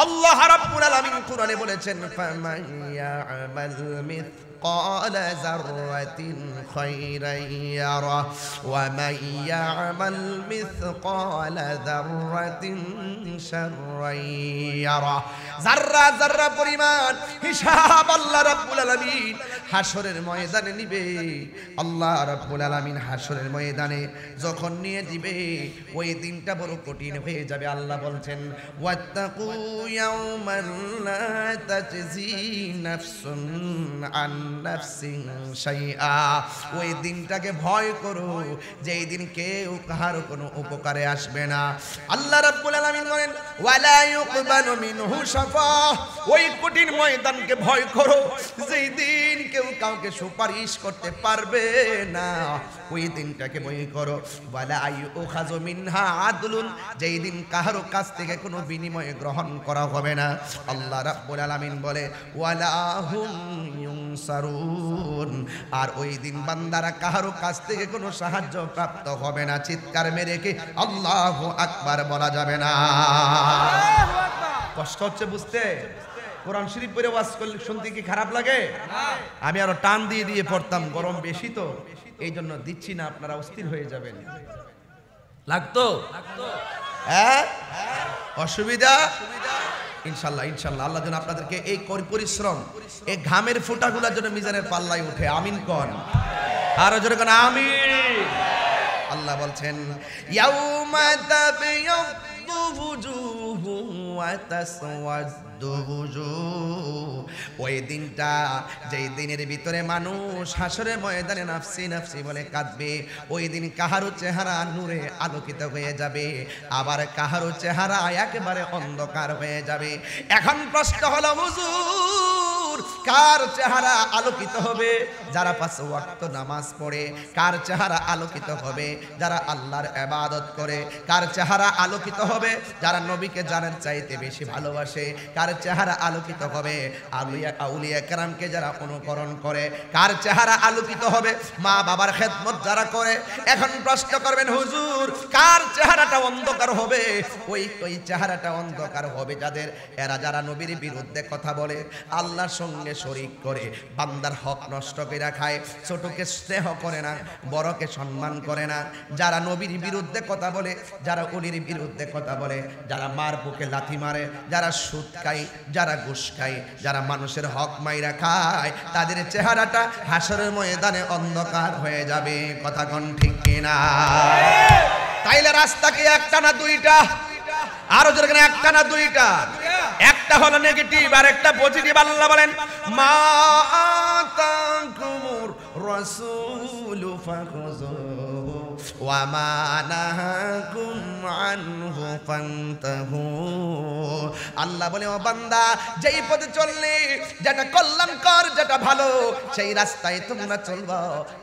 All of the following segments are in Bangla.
আল্লাহ রাব্বুল আলামিন কোরআনে বলেছেন ফামান ইয়ামাল মিথকাল যাররাতিন খায়রান ইয়ারা ওয়া মান ইয়ামাল মিথকাল যাররাতিন শাররান ইয়ারা। যাররা যাররা পরিমাণ হিসাব আল্লাহ রাব্বুল আলামিন হাসরের ময়দানে নিবে। আল্লাহ রাব্বুল আলামিন হাসরের ময়দানে যখন নিয়ে দিবে ওই দিনটা বড় কঠিন হয়ে যাবে। আল্লাহ বলছেন ওয়াত্তাকু ইয়াওমান লা তাজজি নাফসুন আন নাফসিন শাইআ। ওই দিনটাকে ভয় করো যেই দিন কেউ কাহার কোনো উপকারে আসবে না। আল্লাহ রাব্বুল আলামিন বলেন ওয়ালা ইউকবালু মিনহু শাফা। ওই কঠিন ময়দানকে ভয় করো যেই দিন কেউ কাউকে সুপারিশ করতে পারবে না। ওই দিনটাকে ভয় করো। ওয়ালা ইউখাযু মিনহা আদলুন। যেই দিন কাহারো কাছ থেকে কোনো বিনিময় গ্রহণ করা হবে না। আল্লাহ রাব্বুল আলামিন বলে ওয়ালা হুম ইউনসারুন। আর ওই দিন বান্দারা কাহারো কাছ থেকে কোনো সাহায্য প্রাপ্ত হবে না। চিৎকার মেরে কি আল্লাহু আকবার বলা যাবে না? কষ্ট হচ্ছে বুঝতে? কোরআন শরীফ পড়ে ওয়াজ করলে শুনতে কি খারাপ লাগে? আমি আরো টান দিয়ে দিয়ে পড়তাম, গরম বেশি তো এই জন্য দিচ্ছি না, আপনারা অস্থির হয়ে যাবেন। লাগতো? হ্যাঁ, অসুবিধা? ইনশাল্লাহ ইনশাল্লাহ আল্লাহ যেন আপনাদেরকে এই পরিশ্রম, এই ঘামের ফোঁটাগুলোর জন্য মিজানের পাল্লায় উঠে। আমিন কোন? আরো জোরে কোন আমিন। আল্লাহ বলছেন ইয়াউমা তাবিয়াদ্দু wujuhu wa taswaddu wujuh। ওই দিনটা যেই দিনের ভিতরে মানুষ হাসরের ময়দানে নাফসি নাফসি বলে কাঁদবে। ওই দিন কাহারো চেহারা নূরে আলোকিত হয়ে যাবে, আবার কাহারো চেহারা একেবারে অন্ধকার হয়ে যাবে। এখন প্রশ্ন হলো হুজুর, কার চেহারা আলোকিত হবে? যারা 5 ওয়াক্ত নামাজ পড়ে। কার চেহারা আলোকিত হবে? যারা আল্লাহর ইবাদত করে। কার চেহারা আলোকিত হবে? যারা নবীকে জানার চাইতে বেশি ভালোবাসে। কার চেহারা আলোকিত হবে? আউলিয়া কেরামকে যারা অনুকরণ করে। কার চেহারা আলোকিত হবে? মা বাবার খেদমত যারা করে। এখন প্রশ্ন করবেন হুজুর, কার চেহারাটা অন্ধকার হবে? ওই চেহারাটা অন্ধকার হবে যাদের, এরা যারা নবীর বিরুদ্ধে কথা বলে, আল্লাহর সঙ্গে শরীক করে, বান্দার হক নষ্ট করে খায়, ছোটকে স্নেহ করে না, বড়কে সম্মান করে না, যারা নবীর বিরুদ্ধে কথা বলে, যারা ওলির বিরুদ্ধে কথা বলে, যারা মার বুকে লাথি মারে, যারা সুদ খায়, যারা ঘুষ খায়, যারা মানুষের হক মাইরা খায়, তাদের চেহারাটা হাসরের ময়দানে অন্ধকার হয়ে যাবে। কথা কোন ঠিক কিনা? তাইলে রাস্তা কি একটা না দুইটা? আরো জোরে কেন, একটা না দুইটা? একটা হলো নেগেটিভ আর একটা পজিটিভ। আল্লাহ বলেন মা আতাকুমুর রাসূলু ফাখুযুহু ওয়া মা নাহাকুম আনহু ফান্তাহু। আল্লাহ বলে ও বান্দা, যেই পথে চললে, যেটা কল্যাণকর, যেটা ভালো, সেই রাস্তায় তোমরা চলবা।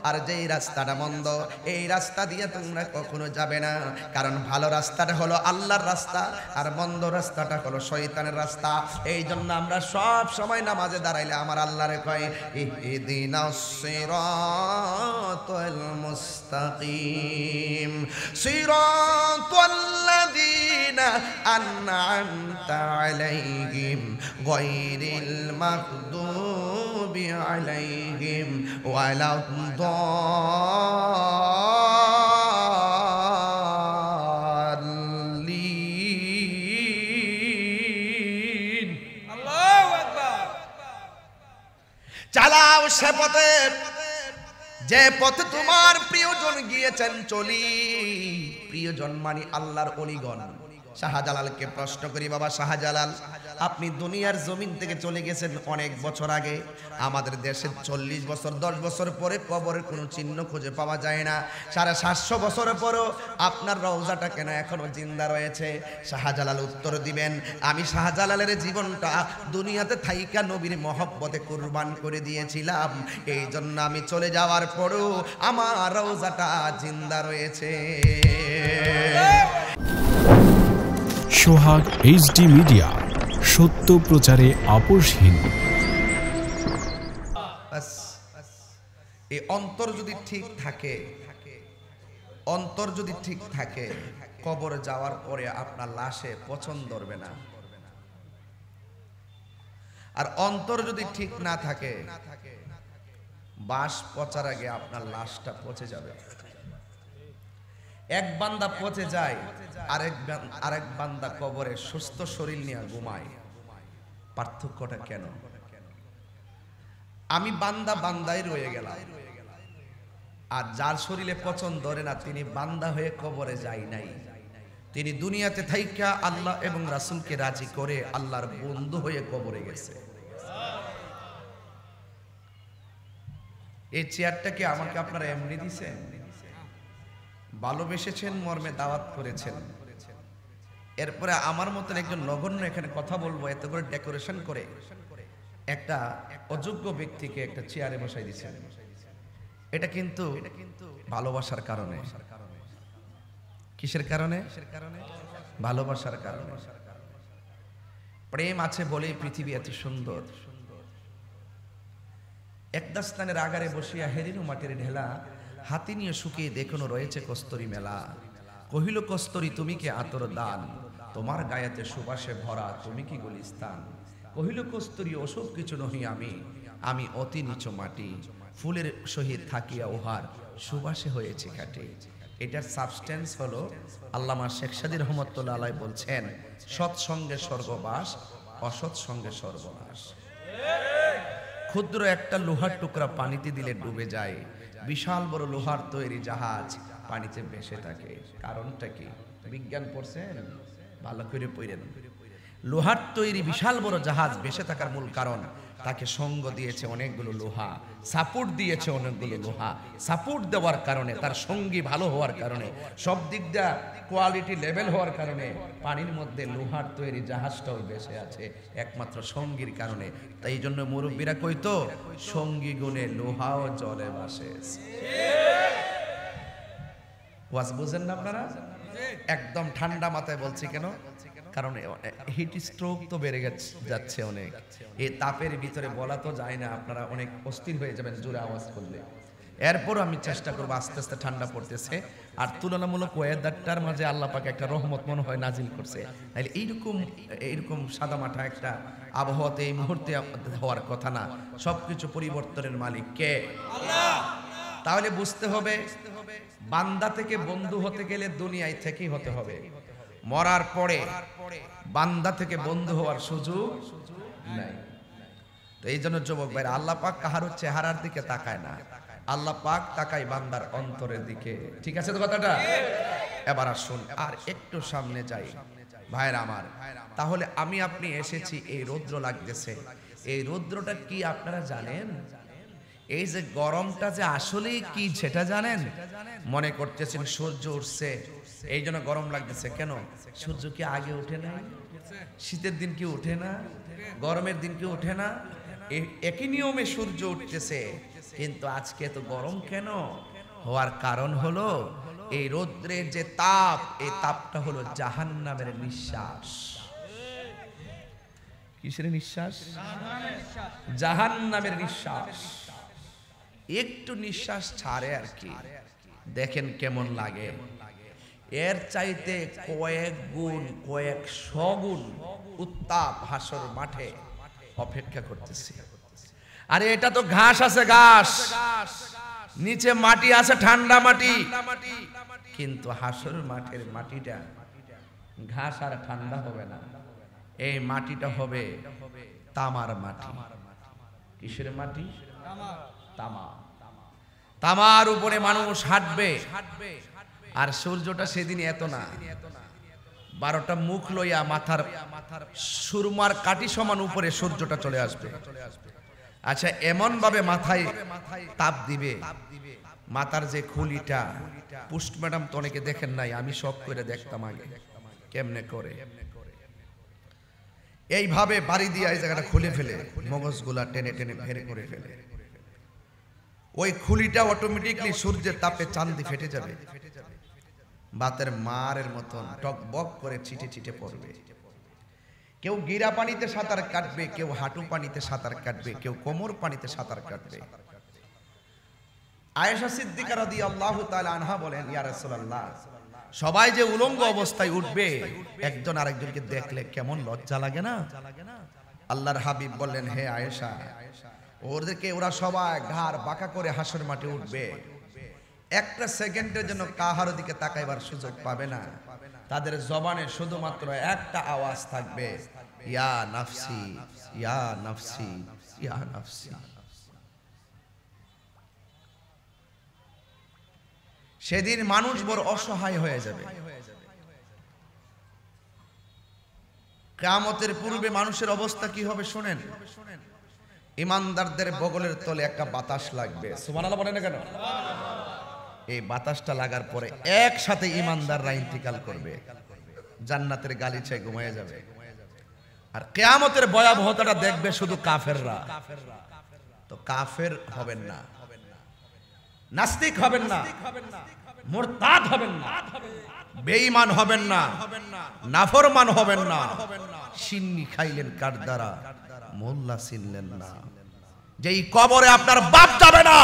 আর যেই রাস্তাটা মন্দ, এই রাস্তা দিয়ে তোমরা কখনো যাবে না। কারণ ভালো রাস্তাটা হলো আল্লাহর রাস্তা, আর মন্দ রাস্তাটা হলো শয়তানের রাস্তা। এই জন্য আমরা সব সময় নামাজে দাঁড়াইলে আমার আল্লাহরে কয় ইহদিনাস সিরাতাল মুস্তাকিম সিরাতাল্লাযীনা আন'আমতা আলাইহিম গায়রিল মাগদুবি আলাইহিম ওয়ালাদ-দাল্লিন। আল্লাহু আকবার। চালাও সে পথে যে পথে তোমার প্রিয়জন গিয়েছেন, চলি। প্রিয়জন মানে আল্লাহর ওলিগণ। শাহজালালকে প্রশ্ন করি, বাবা শাহজালাল, আপনি দুনিয়ার জমিন থেকে চলে গেছেন অনেক বছর আগে। আমাদের দেশে 40 বছর 10 বছর পরে কবরের কোনো চিহ্ন খুঁজে পাওয়া যায় না। 750 বছর পরও আপনার রওজাটা কেন এখনো জিন্দা রয়েছে? শাহজালাল উত্তর দিবেন, আমি শাহজালালের জীবনটা দুনিয়াতে থাইকা নবীর মহব্বতে কুরবান করে দিয়েছিলাম। এই জন্য আমি চলে যাওয়ার পরও আমার রওজাটা জিন্দা রয়েছে। সোহাগ এইচডি মিডিয়া, সত্য প্রচারে আপোষহীন। এই অন্তর যদি ঠিক থাকে, অন্তর যদি ঠিক থাকে, কবরে যাওয়ার পরে আপনার লাশে পছন্দ ধরবে না। আর অন্তর যদি ঠিক না থাকে, বাঁশ পচার আগে আপনার লাশটা পচে যাবে। এক বান্দা পচে যায়, আরেক বান্দা কবরে সুস্থ শরীর নিয়ে ঘুমায়। পার্থক্যটা কেন? আমি বান্দাই রয়ে গেলাম, আর যার শরীরে পচন ধরে না তিনি বান্দা হয়ে কবরে যায় নাই, তিনি দুনিয়াতে থাইকা আল্লাহ এবং রাসূলকে রাজি করে আল্লাহর বন্ধু হয়ে কবরে গেছে। এই চেয়ারটাকে আমাকে আপনারা এমনি দিয়েছেন? ভালোবেসেছেন, মর্মে দাওয়াত করেছেন। এরপরে আমার মতন একজন নগণ্য এখানে কথা বলবো এত করে ডেকোরেশন করে একটা অযোগ্য ব্যক্তিকে একটা চেয়ারে বসাই দিয়েছেন। এটা কিন্তু ভালোবাসার কারণে। কিসের কারণে? ভালোবাসার কারণে। প্রেম আছে বলেই পৃথিবী এত সুন্দর। একদাস্তানের আগারে বসিয়া হেরিনু মাটির ঢেলা, হাতি নিয়ে শুকিয়ে দেখুন রয়েছে কস্তরি মেলা। কহিল কস্তরি তুমি কি আতর দান, তোমার গায়েতে সুবাসে ভরা তুমি কি গুলিস্তান। কহিল কস্তরি ওসব কিছু নহি আমি অতি নিচু মাটি, ফুলের সহিত থাকিয়া উহার সুবাসে হয়েছে কাটি। এটার সাবস্টেন্স হলো আল্লামা শেখ সাদী রহমতুল্লাহ আলাইহি বলছেন, সৎসঙ্গে স্বর্গবাস, অসৎ সঙ্গে সর্বনাশ। ক্ষুদ্র একটা লোহার টুকরা পানিতে দিলে ডুবে যায়, বিশাল বড় লোহার তৈরি জাহাজ পানিতে ভেসে থাকে। কারণটা কি? বিজ্ঞান পড়ছেন? ভালো করে পড়েন। লোহার তৈরি বিশাল বড় জাহাজ ভেসে থাকার মূল কারণ তাকে সঙ্গ দিয়েছে অনেকগুলো লোহা, সাপোর্ট দিয়েছে অনেকগুলো লোহা। সাপোর্ট দেওয়ার কারণে, তার সঙ্গী ভালো হওয়ার কারণে, সব দিক দিয়ে কোয়ালিটি লেভেল হওয়ার কারণে পানির মধ্যে লোহার তৈরি জাহাজটাও ভেসে আছে একমাত্র সঙ্গীর কারণে। তাই জন্য মুরব্বীরা কইতো, সঙ্গী গুণে লোহাও জলে ভাসে। ওয়াজ বুঝেন না আপনারা? একদম ঠান্ডা মাথায় বলছি কেন? কারণ হিট স্ট্রোক তো বেড়ে যাচ্ছে অনেক। এই তাপের ভিতরে বলা তো যায় না, আপনারা অনেক অস্থির হয়ে যাবেন জোরে আওয়াজ করলে। এরপর আমি চেষ্টা করবো, আস্তে আস্তে ঠান্ডা পড়তেছে, আর তুলনামূলক ওয়েদারটার মাঝে আল্লাহ পাক একটা রহমত মনে হয় নাজিল করছে। তাহলে এইরকম সাদামাটা একটা আবহাওয়াতে এই মুহূর্তে হওয়ার কথা না। সবকিছু পরিবর্তনের মালিক কে? আল্লাহ। তাহলে বুঝতে হবে, বান্দা থেকে বন্ধু হতে গেলে দুনিয়ায় থেকেই হতে হবে। মরার পরে বান্দা থেকে বন্ধু হওয়ার সুযোগ নাই। তো এই জন্য যুবক ভাইরা, আল্লাহ পাক কাহারও চেহারার দিকে তাকায় না, আল্লাহ পাক তাকায় বান্দার অন্তরের দিকে। ঠিক আছে তো কথাটা? এবার আসুন আর একটু সামনে যাই ভাইরা আমার। তাহলে আমি আপনি এসেছি, এই রৌদ্র লাগতেছে, এই রৌদ্রটা কি আপনারা জানেন? এই যে গরমটা যে আসলেই কি সেটা জানেন? মনে করতেছেন সূর্য উঠছে এই জন্য গরম লাগতেছে। কেন? সূর্য কি আগে ওঠে না? শীতের দিন কি ওঠে না? গরমের দিন কি ওঠে না? একই নিয়মে সূর্য উঠতেছে, কিন্তু আজকে তো গরম কেন হওয়ার কারণ হলো এই রৌদ্রের যে তাপ, এই তাপটা হলো জাহান্নামের নিঃশ্বাস। কিসের নিঃশ্বাস? জাহান্নামের নিঃশ্বাস। একটু নিঃশ্বাস ছাড়ে আর কি, দেখেন কেমন লাগে। এর চাইতে কয়েক গুণ, কয়েকশো গুণ উত্তাপ হাসর মাঠে অপেক্ষা করতেছে। আরে এটা তো ঘাস আছে, ঘাস, নিচে মাটি আছে, ঠান্ডা মাটি, কিন্তু হাসর মাঠের মাটিটা ঘাস আর ঠান্ডা হবে না। এই মাটিটা হবে তামার মাটি। কিসের মাটি? তামা। তামার উপরে মানুষ হাঁটবে। আর সূর্যটা সেদিন এত না, 12টা মুখ লইয়া মাথার সুরমার কাটি সমান উপরে সূর্যটা চলে আসবে। আচ্ছা, এমন ভাবে মাথায় তাপ দিবে, মাথার যে খুলিটা, পোস্ট ম্যাডাম তো অনেকে দেখেন নাই, আমি শখ করে দেখতাম আগে কেমনে করে। এইভাবে বাড়ি দিয়ে এই জায়গাটা খুলে ফেলে, মগজগুলা টেনে টেনে ভেরে করে ফেলে। ওই খুলিটা অটোমেটিকলি সূর্যের তাপে চাঁদি ফেটে যাবে, বাতের মারের মতন টকবক করে ছিটে ছিটে পড়বে। কেউ গিরা পানিতে সাঁতার কাটবে, কেউ হাঁটু পানিতে সাঁতার কাটবে, কেউ কোমর পানিতে সাঁতার কাটবে। আয়েশা সিদ্দিকা রাদিয়াল্লাহু তাআলা আনহা বলেন, ইয়া রাসূলুল্লাহ, সবাই যে উলঙ্গ অবস্থায় উঠবে, একজন আরেকজনকে দেখলে কেমন লজ্জা লাগে না? আল্লাহর হাবিব বললেন, হে আয়েশা, ওরা সবাই ঘাড় বাঁকা করে হাসর মাঠে উঠবে, একটা সেকেন্ডের জন্য কাহারো দিকে তাকাইবার সুযোগ পাবে না। তাদের জবানে শুধুমাত্র একটা আওয়াজ থাকবে, ইয়া নাফসি, ইয়া নাফসি, ইয়া নাফসি। সেদিন মানুষ বড় অসহায় হয়ে যাবে। কিয়ামতের পূর্বে মানুষের অবস্থা কি হবে শুনেন। ইমানদারদের বগলের তলে একটা বাতাস লাগবে, সুবহানাল্লাহ বলেন না কেন? এই বাতাসটা লাগার পরে একসাথে ইমানদাররা ইন্তিকাল করবে, জান্নাতের গালিচায় ঘুমিয়ে যাবে। আর কিয়ামতের ভয়াবহতাটা দেখবে শুধু কাফেররা। তো কাফের হবেন না, নাস্তিক হবেন না, মুরতাদ হবেন না, বেঈমান হবেন না, নাফরমান হবেন না। সিন্নি খাইলেন কার দ্বারা, মোল্লা চিনলেন না। যেই কবরে আপনার বাপ যাবে না,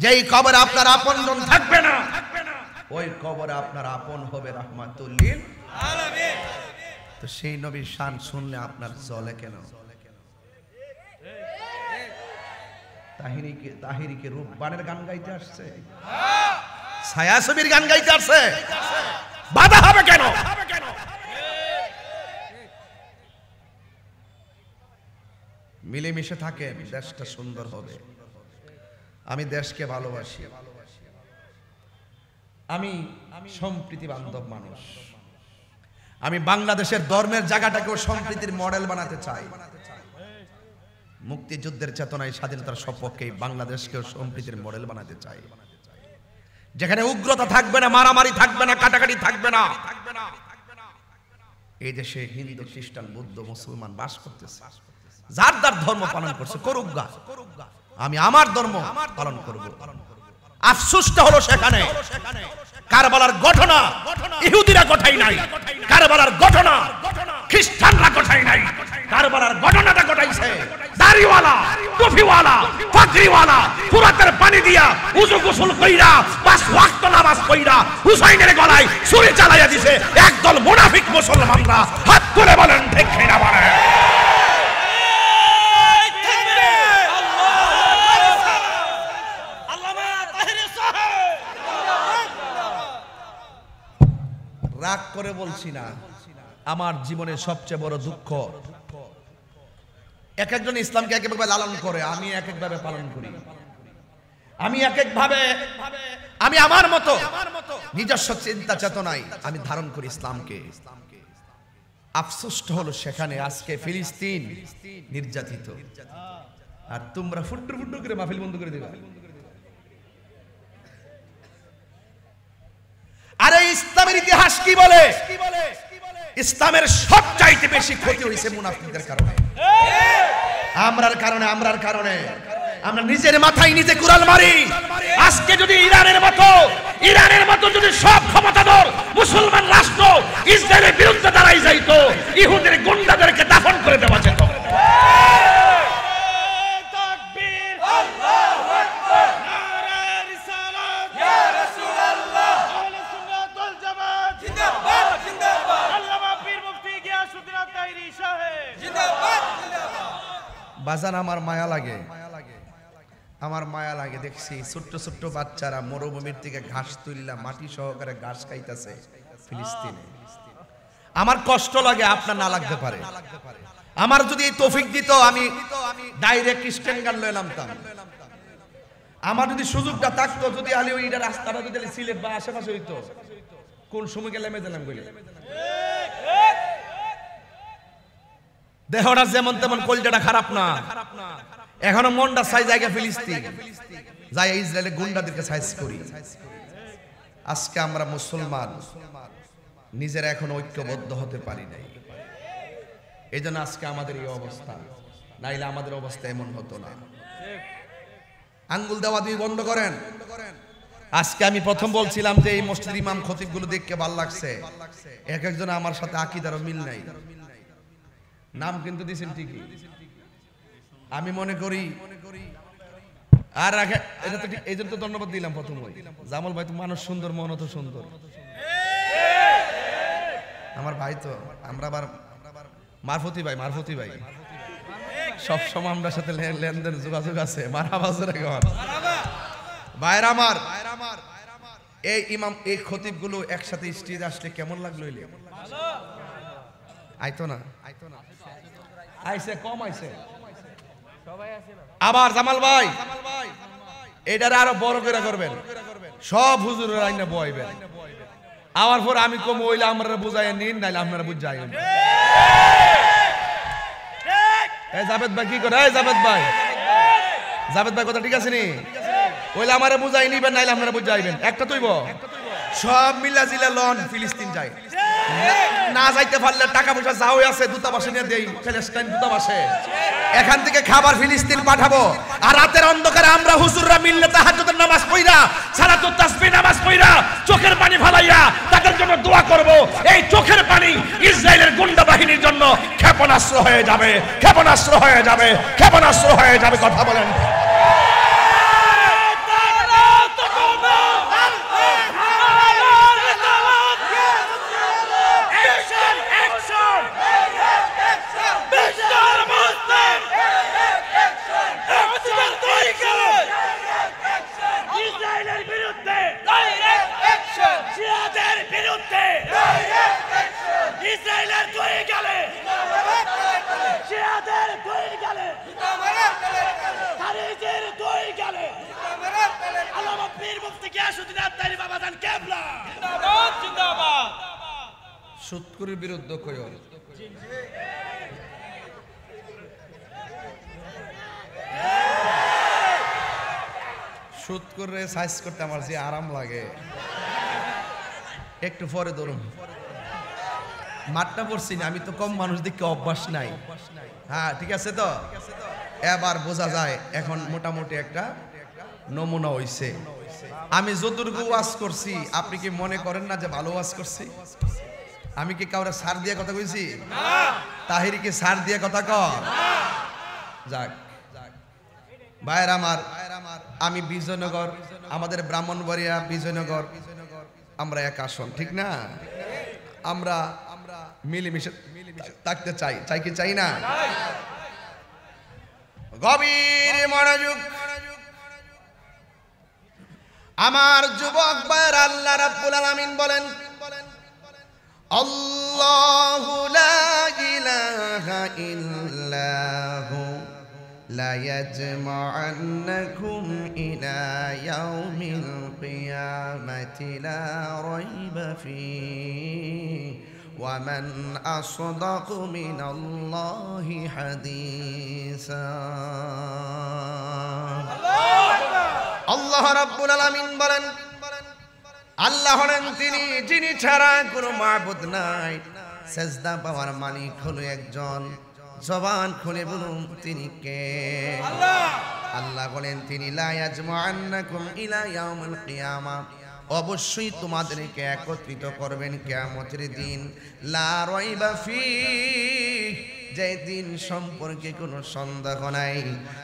যেই কবরে আপনার আপনজন থাকবে না, ওই কবরে আপনার আপন হবে রাহমাতুল লিল আলামিন। তো সেই নবীর শান শুনলে আপনার জ্বলে কেন? তাহিরিকে রূপবানের গান গাইতে আসছে, ছায়াছবির গান গাইতে আসছে, বাধা হবে কেন? মিলেমিশে থাকেন, দেশটা সুন্দর হবে। আমি দেশকে ভালোবাসি, আমি সম্প্রীতি বান্ধব মানুষ। আমি বাংলাদেশের ধর্মের জায়গাটাকেও সম্প্রীতির মডেল বানাতে চাই। মুক্তিযুদ্ধের চেতনায় স্বাধীনতার সপক্ষে বাংলাদেশকেও সম্প্রীতির মডেল বানাতে চাই, যেখানে উগ্রতা থাকবে না, মারামারি থাকবে না, কাটাকাটি থাকবে না। এই দেশে হিন্দু, খ্রিস্টান, বৌদ্ধ, মুসলমান বাস করতেছে, যার যার ধর্ম পালন করছে, করুক গা। আমি আমার ধর্ম পালন করব। আফসোসটা হলো সেখানে কারবালার ঘটনা ইহুদিরা ঘটাই নাই, কারবালার ঘটনা খ্রিস্টানরা ঘটাই নাই, কারবালার ঘটনাটা ঘটাইছে দাড়িওয়ালা, টুপিওয়ালা, পাগড়িওয়ালা, ফুরাতের পানি দিয়া উযু গোসল কইরা 5 ওয়াক্ত নামাজ পড়া হুসাইনের গলায় ছুরি চালাইয়া দিছে একদল মুনাফিক মুসলমানরা। হাত তুলে বলেন ঠিক কিনা বলেন? রাগ করে বলছি না, আমার জীবনের সবচেয়ে বড় দুঃখ, এক একজন ইসলামকে এক একভাবে লালন করে, আমি এক একভাবে পালন করি। আমি এক একভাবে, আমি আমার মতো নিজস্ব চিন্তা চেতনায় আমি ধারণ করি ইসলামকে। আফসোসটা হলো সেখানে আজকে ফিলিস্তিন নির্যাতিত, আর তোমরা ফুট্টুর ফুট্টুর করে মাহফিল বন্ধ করে দিবা। আরে ইসলামের ইতিহাস কি বলে? ইসলামের সবচাইতে বেশি ক্ষতি হয়েছে মুনাফিকদের কারণে, আমরার কারণে। আমরা নিজের মাথায় নিজে কুড়াল মারি। আজকে যদি ইরানের মতো যদি সব ক্ষমতাধর মুসলমান রাষ্ট্র ইসরায়েলের বিরুদ্ধে দাঁড়াই যাইতো, ইহুদির গুন্ডাদেরকে দাফন করে দেওয়া যেত। বাজান আমার মায়া লাগে, দেখছি ছোট্ট ছোট্ট বাচ্চারা মরুভূমির থেকে ঘাস তুললা মাটি সহকারে ঘাস খাইতেছে ফিলিস্তিনে। আমার কষ্ট লাগে, আপনার না লাগতে পারে। আমার যদি এই তৌফিক দিত, আমি ডাইরেক্ট খ্রিস্টান গান লয়ে নামতাম। আমার যদি সুযোগটা থাকতো, যদি আলি ওই রাস্তাটা যদি সিলেট বা আশেপাশে হইতো, কোন সময় গেলে মেজালাম বলে দেহটা যেমন তেমন, কলজাটা খারাপ না। এখনো মনটা চাই জায়গা ফিলিস্তিন, যাই ইসরায়েলের গুন্ডাদেরকে সাইজ করি। আজকে আমরা মুসলমান নিজেরা এখন ঐক্যবদ্ধ হতে পারি নাই, এই জন্য আজকে আমাদের এই অবস্থা। নাইলে আমাদের অবস্থা এমন হতো না। আঙ্গুল দেওয়া দিয়ে বন্ধ করেন। আজকে আমি প্রথম বলছিলাম যে এই মসজিদের ইমাম খতিবগুলো দেখতে ভালো লাগছে, এক একজন আমার সাথে আকীদারও মিল নাই। নাম কিন্তু দিয়েছেন ঠিকই, আমি মনে করি। আর এটা তো এই জন্য তো ধন্যবাদ দিলাম প্রথম, জামাল ভাই তো মানুষ সুন্দর, মন তো সুন্দর, আমার ভাই তো। আমরা আবার মারফতি ভাই সব সময় আমরা সাথে লেনদেন যোগাযোগ আছে। মারহাবা জোরে কর ভাইরা আমার। এই ইমাম এই খতিব গুলো একসাথে স্টেজ আসলে কেমন লাগলো? আইতো না আইছে কম আইছে আবার জামাল ভাই এটারে আরো বড় করে করবেন, সব হুজুরের আইনা বইবেন। আবার পর আমি কম হইলে আমরা বুঝাই নিন, নাইলে আপনারা বুঝাইন। এই জাবেদ ভাই কি করে? এই জাবেদ ভাই কথা ঠিক আছে নি? ওইলে আমারে বুঝাই নিবেন, নাইলে আপনারা বুঝাইবেন। একটা তুইব সব মিলা জিলা লন ফিলিস্তিন যায় না যাইতে পারলে টাকা পয়সা যাও আছে দূতাবাসে নিয়ে দেই, প্যালেস্টাইন দূতাবাসে এখান থেকে খাবার ফিলিস্তিন পাঠাবো। আর রাতের অন্ধকারে আমরা হুজুররা মিললে তাহাজ্জুদের নামাজ পড়া, সালাতুত তাসবিহ নামাজ পড়া, চোখের পানি ফালাইয়া তাদের জন্য দোয়া করব। এই চোখের পানি ইসরায়েলের গুন্ডা বাহিনীর জন্য ক্ষেপণাস্ত্র হয়ে যাবে, ক্ষেপণাস্ত্র হয়ে যাবে, ক্ষেপণাস্ত্র হয়ে যাবে। কথা বলেন। সুৎকুরের বিরুদ্ধে কই সুৎকুরে সাইজ করতে আমার যে আরাম লাগে, একটু পরে ধরুন মাঠটা পড়ছি না, আমি তো কম মানুষ দেখে অভ্যাস নাই। হ্যাঁ ঠিক আছে তো, এবার বোঝা যায় এখন মোটামুটি একটা নমুনা হইছে। আমি যতটুকু ওয়াজ করছি আপনি কি মনে করেন না যে ভালো ওয়াজ করছি? আমি কি কাউরে সার দিয়ে কথা কইছি? তাহিরি কি সার দিয়ে কথা কর? যাক ভাইয়ের আমার, আমি বিজয়নগর, আমাদের ব্রাহ্মণবাড়িয়া বিজয়নগর, আমরা এক আসন, ঠিক না? আমরা মিলেমিশে থাকতে চাই, চাই কি চাই না? গভীর মনোযোগ আমার যুবক ভাইয়ের। আল্লাহ রাব্বুল আলামিন বলেন, আল্লাহু লা ইলাহা ইল্লাহু লা ইয়াজমা'আন্নাকুম ইলা ইয়াউমিল কিয়ামাতি লা রাইবা ফীহি ওয়া মান আসদাকু মিনাল্লাহি হাদীসা। আল্লাহ রাব্বুল আলামিন বলেন, আল্লাহ হলেন তিনি যিনি ছাড়া কোনো মাবুদ নাই। সেজদা পাওয়ার মালিক হলো একজন। জবান খুলে বলুন তিনি কে? আল্লাহ বলেন তিনি লা ইয়াজমা'আন্নাকুম ইলা ইয়াউমিল কিয়ামা, অবশ্যই তোমাদেরকে একত্রিত করবেন কিয়ামতের দিন। লা রাইবা ফীহি, যে দিন সম্পর্কে কোনো সন্দেহ নাই।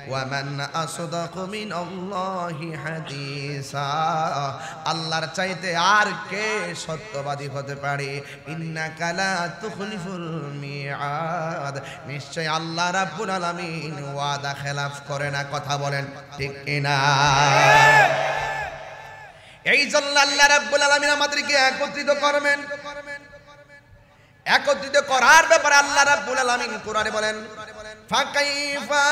ওয়া মান আসদাকু মিনাল্লাহি হাদিসা, আল্লাহর চাইতে আর কে সত্যবাদী হতে পারে? ইন্নাকা লা তুখলিফুল মিআদ, নিশ্চয় আল্লাহ রাব্বুল আলামিন ওয়াদা খেলাফ করে না। কথা বলেন ঠিক কিনা? এই জন্য আল্লাহ রাব্বুল আলামিন আমাদেরকে একত্রিত করবেন। একত্রিত করার ব্যাপারে আল্লাহ রাব্বুল আলামিন কোরআনে বলেন, ফাকাইফা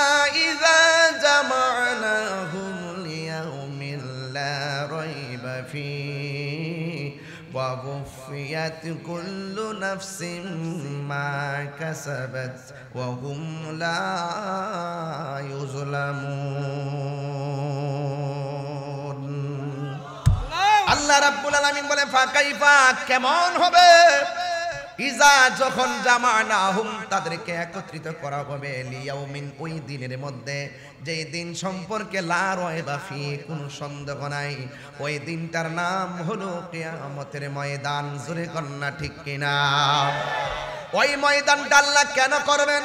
ইযা জামা'নাহুম লিয়াউমিল লা রাইবা ফীহি ওয়া ওয়ুফিয়াত কুল্লু নাফসিন মা কাসাবাত ওয়া হুম লা ইউজলামুন। আল্লাহ রাব্বুল আলামিন বলেন, ফাকাইফা, কেমন হবে? ইজা, যখন জামানাহুম, তাদেরকে একত্রিত করা হবে, লিয়াউমিন, ওই দিনের মধ্যে, যেই দিন সম্পর্কে লা রাইবা ফীহি, কোনো সন্দেহ নাই। ওই দিনটার নাম হলো কিয়ামতের ময়দান। জোরে কন্না ঠিক কিনা? ওই ময়দানটা আল্লাহ কেন করবেন?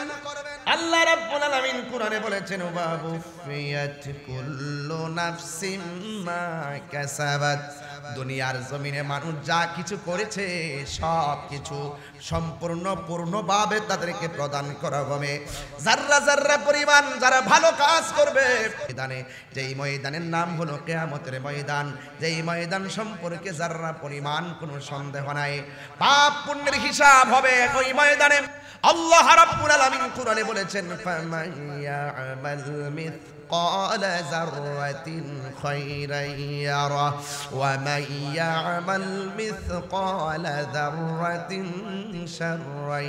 আল্লাহ রাব্বুল আলামিন কোরআনে বলেছেন, ওয়াবুফিয়াত কুল্লু নাফসিম মা কাসাবাত দুনিয়ার জমিনে মানুষ যা কিছু করেছে সব কিছু সম্পূর্ণ পূর্ণভাবে তাদেরকে প্রদান করা হবে। যাররা যাররা পরিমাণ যারা ভালো কাজ করবে ময়দানে, যেই ময়দানের নাম হলো কিয়ামতের ময়দান, যেই ময়দান সম্পর্কে যাররা পরিমাণ কোনো সন্দেহ নাই, পাপ পুণ্যের হিসাব হবে ওই ময়দানে। আল্লাহ রাব্বুল আলামিন কুরআনে বলেছেন, ফামান ইয়ামাল মিথকালা যাররাতিন খায়রান ইয়ারা ওয়া মান ইয়ামাল মিথকালা যাররাতিন শাররান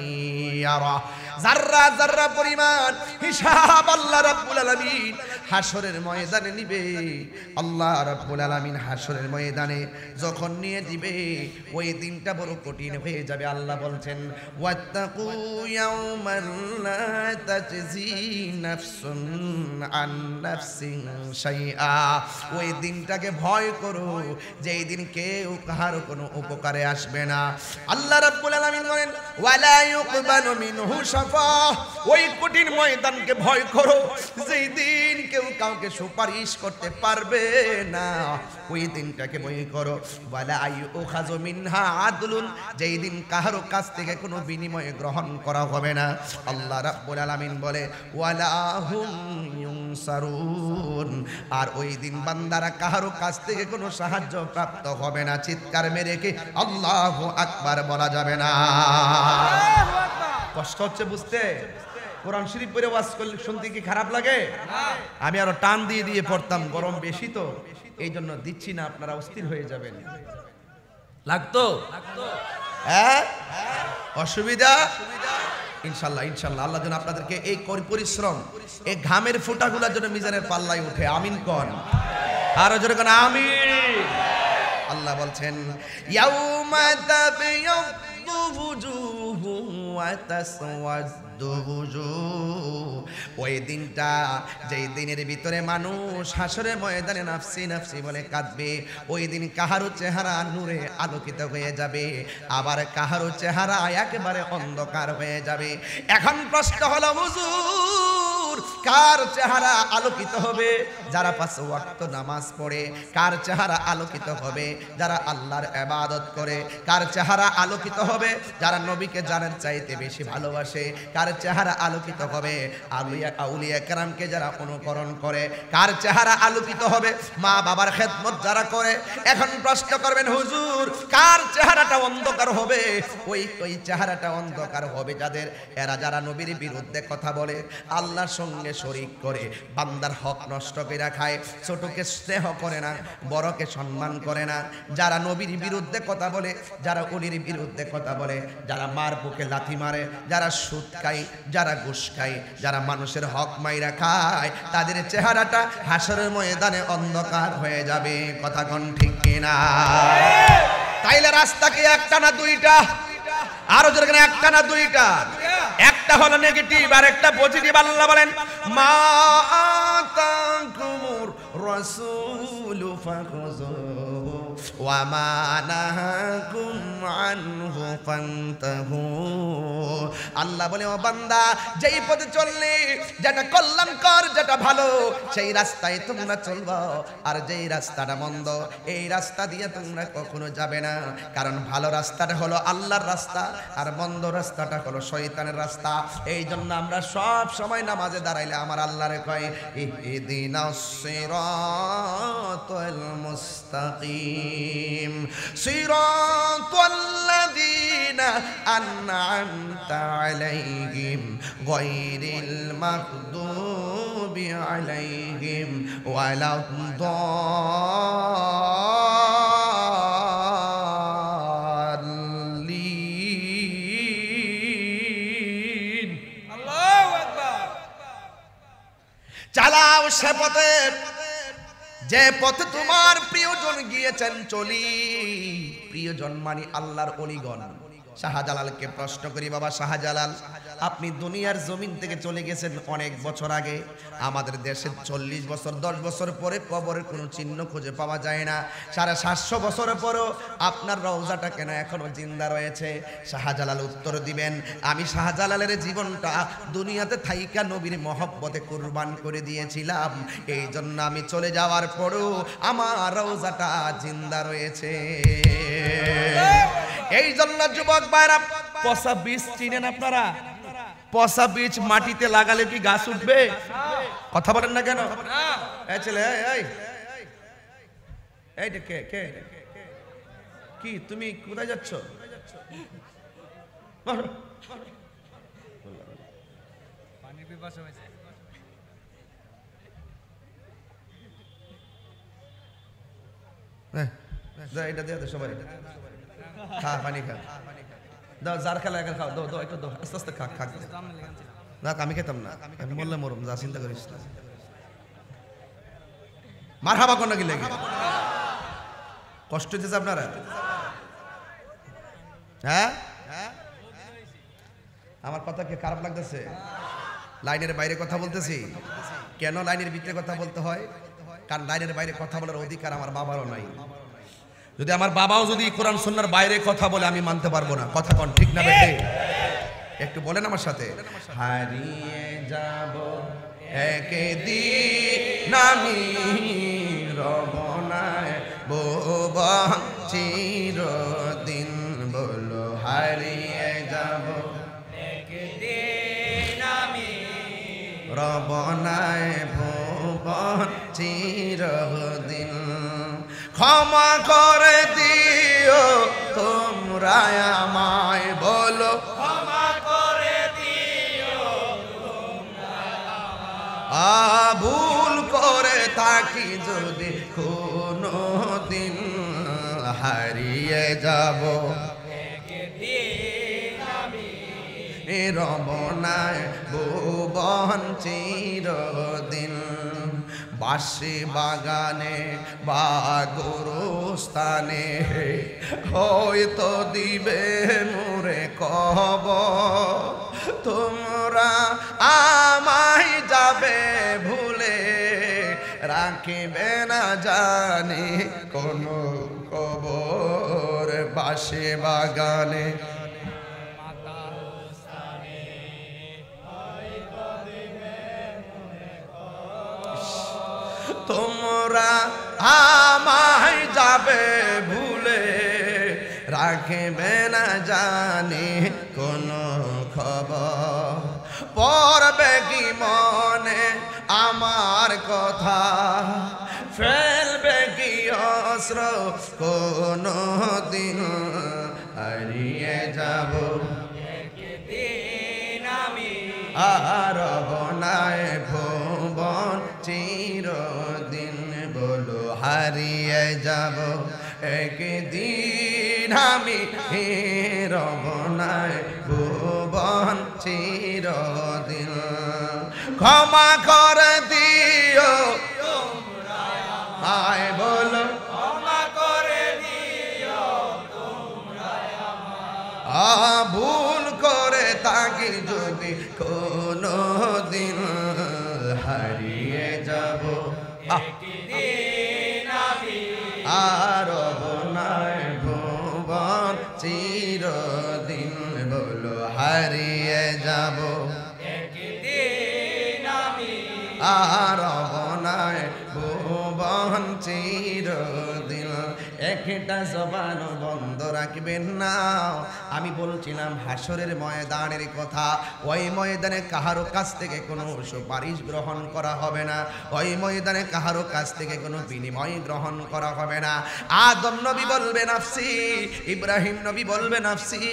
ইয়ারা। যাররা যাররা পরিমাণ হিসাব আল্লাহ রাব্বুল আলামিন হাসরের ময়দানে নিবে। আল্লাহ রাব্বুল আলামিন হাসরের ময়দানে যখন নিয়ে দিবে ওই দিনটা বড় কঠিন হয়ে যাবে। আল্লাহ বলছেন, ওয়াত্তাকু ইয়াওমান লা তাজজি নাফসুন আন নাফসিন শাইআ। ওই দিনটাকে ভয় করো, যেই দিন কেউ কাহার কোনো উপকারে আসবে না। আল্লাহ রাব্বুল আলামিন বলেন, ওয়ালা ইউকবালু মিনহু শাফা। ওই কঠিন ময়দানকে ভয় করো, যেই দিন কেউ কাউকে সুপারিশ করতে পারবে না। ওই দিনটাকে ভয় করো। ওয়ালা ইউখাযু মিনহা আদলুন। যেই দিন কাহারো কাছ থেকে কোনো বিনিময় গ্রহণ করা হবে না। আল্লাহ রাব্বুল আলামিন বলে, ওয়ালা হুম ইউনসারুন। আর ওই দিন বান্দারা কাহারো কাছ থেকে কোনো সাহায্য প্রাপ্ত হবে না। চিৎকার মেরে কি আল্লাহু আকবার বলা যাবে না? কষ্ট হচ্ছে বুঝতে? কোরআন শরীফ পড়ে ওয়াজ করলে শুনতে কি খারাপ লাগে? আমি আরো টান দিয়ে দিয়ে পড়তাম, গরম বেশি তো এই জন্য দিচ্ছি না, আপনারা অস্থির হয়ে যাবেন। লাগতো? হ্যাঁ, অসুবিধা? ইনশাল্লাহ ইনশাল্লাহ আল্লাহ যেন আপনাদেরকে এই পরিশ্রম, এই ঘামের ফোঁটাগুলোর জন্য মিজানের পাল্লায় উঠে। আমিন কোন? আরো জোরে কোন আমিন। আল্লাহ বলছেন, ইয়াউমা তাবিয়াদ্দু বুজুহু ওয়া তাসওয়াদ্দু বুজুহ। ওই দিনটা, যেই দিনের ভিতরে মানুষ হাসরের ময়দানে নাফসি নাফসি বলে কাঁদবে। ওই দিন কাহারো চেহারা নূরে আলোকিত হয়ে যাবে, আবার কাহারো চেহারা একেবারে অন্ধকার হয়ে যাবে। এখন প্রশ্ন হলো, হুজুর কার চেহারা আলোকিত হবে? যারা 5 ওয়াক্ত নামাজ পড়ে। কার চেহারা আলোকিত হবে? যারা আল্লাহর ইবাদত করে। কার চেহারা আলোকিত হবে? যারা নবীকে জানার চাইতে বেশি ভালোবাসে। কার চেহারা আলোকিত হবে? আউলিয়া কেরামকে যারা অনুকরণ করে। কার চেহারা আলোকিত হবে? মা বাবার খেদমত যারা করে। এখন প্রশ্ন করবেন, হুজুর কার চেহারাটা অন্ধকার হবে? ওই চেহারাটা অন্ধকার হবে যাদের, এরা যারা নবীর বিরুদ্ধে কথা বলে, আল্লাহর সঙ্গে শরীক করে, বান্দার হক নষ্ট করে খায়, ছোটকে স্নেহ করে না, বড়কে সম্মান করে না, যারা নবীর বিরুদ্ধে কথা বলে, যারা ওলির বিরুদ্ধে কথা বলে, যারা মার বুকে লাথি মারে, যারা সুদ খায়, যারা ঘুষ খায়, যারা মানুষের হক মাইরা খায়, তাদের চেহারাটা হাসরের ময়দানে অন্ধকার হয়ে যাবে। কথা কোন ঠিক কিনা? তাইলে রাস্তা কি একটা না দুইটা? আরো জোরে কেন, একটা না দুইটা? একটা হলো নেগেটিভ আর একটা পজিটিভ। আল্লাহ বলেন, মা আতাকুমুর রাসূলু ফাখুযুহু ওয়া মা নাহাকুম আনহু ফান্তাহু। আল্লাহ বলে, ও বান্দা, যেই পথে চললে, যেটা কল্যাণকর, যেটা ভালো, সেই রাস্তায় তোমরা চলবা। আর যেই রাস্তাটা মন্দ, এই রাস্তা দিয়ে তোমরা কখনো যাবে না। কারণ ভালো রাস্তাটা হলো আল্লাহর রাস্তা, আর মন্দ রাস্তাটা হলো শয়তানের রাস্তা। এই জন্য আমরা সব সময় নামাজে দাঁড়াইলে আমার আল্লাহরে কয়, ইহদিনাস সিরাতাল মুস্তাকিম সিরাতাল্লাযীনা আন'আমতা আলাইহিম গায়রিল মাগদুবি আলাইহিম ওয়ালাদ-দাল্লিন। আল্লাহু আকবার। চালাও সে পথে, যে পথে তোমার প্রিয়জন গিয়েছেন চলি। প্রিয়জন মানে আল্লাহর ওলিগণ। শাহজালালকে প্রশ্ন করি, বাবা শাহজালাল, আপনি দুনিয়ার জমিন থেকে চলে গেছেন অনেক বছর আগে। আমাদের দেশে 40 বছর 10 বছর পরে কবরের কোনো চিহ্ন খুঁজে পাওয়া যায় না। 750 বছরের পরও আপনার রওজাটা কেন এখনো জিন্দা রয়েছে? শাহজালাল উত্তর দিবেন, আমি শাহজালালের জীবনটা দুনিয়াতে থাইকা নবীর মহব্বতে কুরবান করে দিয়েছিলাম, এই জন্য আমি চলে যাওয়ার পরও আমার রওজাটা জিন্দা রয়েছে। এই জন্য যুবক ভাইরা, পচা বীজ চিনেন আপনারা? পচা বীজ মাটিতে লাগালে কি গাছ উঠবে? কথা বলেন না কেন? এই ছেলে, এই কে কে কি, তুমি কোথায় যাচ্ছ? পানি পিপাসা হয়েছে। এটা দিয়ে দে সবাই, খা পানি খা, দাও যার খেলা একা খাও, দাও একটু দাও, আস্তে আস্তে খা খা। দেখ আমি খেতাম না, আমি বললে মরম, যা চিন্তা করিস না। মারহাবা কোন কি লেগে কষ্ট হচ্ছে আপনারা? হ্যাঁ, আমার কথা কি খারাপ লাগতেছে? লাইনের বাইরে কথা বলতেছি কেন? লাইনের ভিতরে কথা বলতে হয়, কারণ লাইনের বাইরে কথা বলার অধিকার আমার বাবারও নাই। যদি আমার বাবাও যদি কোরআন সুন্নাহর বাইরে কথা বলে আমি মানতে পারবো না। কথা কোন ঠিক না বেটে? একটু বলেন আমার সাথে। হারিয়ে যাব একদিন আমি, রবনায় বোবা চিরদিন, বলো হারিয়ে যাব একদিন আমি, রবনায় ভুবন চিরদিন। ক্ষমা করে দিও তোমরা আমায়, বলো ক্ষমা করে দিও। ভুল করে থাকি যদি কোনো দিন, হারিয়ে যাব একদিন আমি, রমনায় ভুবন চিরদিন। বাঁশি বাগানে বা গোরস্থানে হয়তো দিবে মোরে কবর, তোমরা আমায় যাবে ভুলে, রাখিবে না জানি কোনো কবর। বাঁশি বাগানে তোমরা আমায় যাবে ভুলে, রাখবে না জানি কোনো খবর। পড়বে কি মনে আমার কথা, ফেলবে কি অস্ত্র কোনো দিন, হারিয়ে যাব একদিন আমি, আর বনায় ভুবন চিরদিন, বলো হারিয়ে যাব একদিন আমি, রবনায় ভুবন চিরদিন। ক্ষমা করে দিও আয়, বলো ক্ষমা করে দিও। ভুল করে তাকে যদি কোনো দিন, হারিয়ে যাব একদিন আমি, আর বনায় ভুবন চিরদিন, বলো হারিয়ে যাব একদিন আমি, আর বনায় ভুবন চিরদিন। একটা জবান বন্ধ রাখবেন না। আমি বলছিলাম হাসরের ময়দানের কথা। ওই ময়দানে কাহারো কাছ থেকে কোনো সুপারিশ গ্রহণ করা হবে না, ওই ময়দানে কাহারো কাছ থেকে কোনো বিনিময় গ্রহণ করা হবে না। আদম নবী বলবে নাফসি, ইব্রাহিম নবী বলবে নাফসি,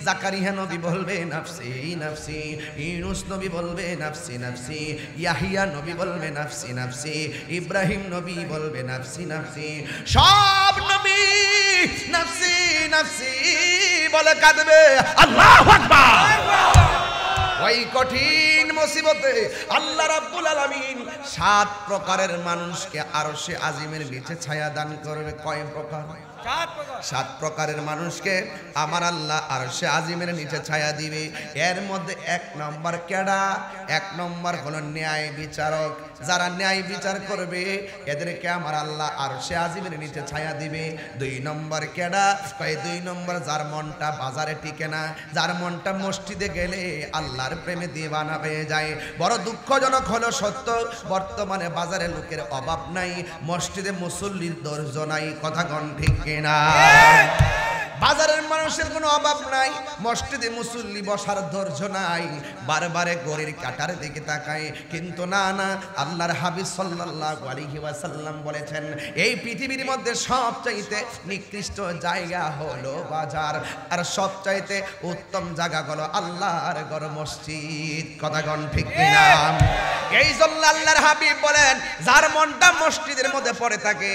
জাকারিয়া নবী বলবে নাফসি নাফসি, ইউনুস নবী বলবে নাফসি নাফসি, ইয়াহিয়া নবী বলবে নাফসি নাফসি, ইব্রাহিম নবী বলবে নাফসি নাফসি। সব নবী নাফসি নাফসি বলে কাঁদবে। আল্লাহু আকবার। ওই কঠিন মুসিবতে আল্লাহ রাব্বুল আলামিন 7 প্রকারের মানুষকে আরশে আজিমের নিচে ছায়া দান করবে। কয় প্রকার? সাত প্রকারের মানুষকে আমার আল্লাহ আরশে আজিমের নিচে ছায়া দিবে। এর মধ্যে এক নম্বর কেডা? এক নম্বর হলো ন্যায় বিচারক। যারা ন্যায় বিচার করবে এদেরকে আমার আল্লাহ আরশে আজিমের নিচে ছায়া দিবে। দুই নম্বর কেডা? দুই নম্বর যার মনটা বাজারে টিকে না, যার মনটা মসজিদে গেলে আল্লাহর প্রেমে দিওয়ানা হয়ে যায়। বড় দুঃখজনক হলো সত্য, বর্তমানে বাজারে লোকের অভাব নাই, মসজিদে মুসল্লির ধৈর্য নাই। কথা কোন ঠিক কিনা? বাজারের মানুষের কোনো অভাব নাই, মসজিদে মুসল্লি বসার ধৈর্য নাই, বারবারে গড়ির কাটার দিকে তাকায়। কিন্তু না না, আল্লাহর হাবিব সাল্লাল্লাহু আলাইহি ওয়াসাল্লাম বলেছেন এই পৃথিবীর মধ্যে সবচাইতে নিকৃষ্ট জায়গা হলো বাজার, আর সবচাইতে উত্তম জায়গা হলো আল্লাহর ঘর মসজিদ। কথা কোন ঠিক কিনা? এই জন্য আল্লাহর হাবিব বলেন যার মনটা মসজিদের মধ্যে পড়ে থাকে,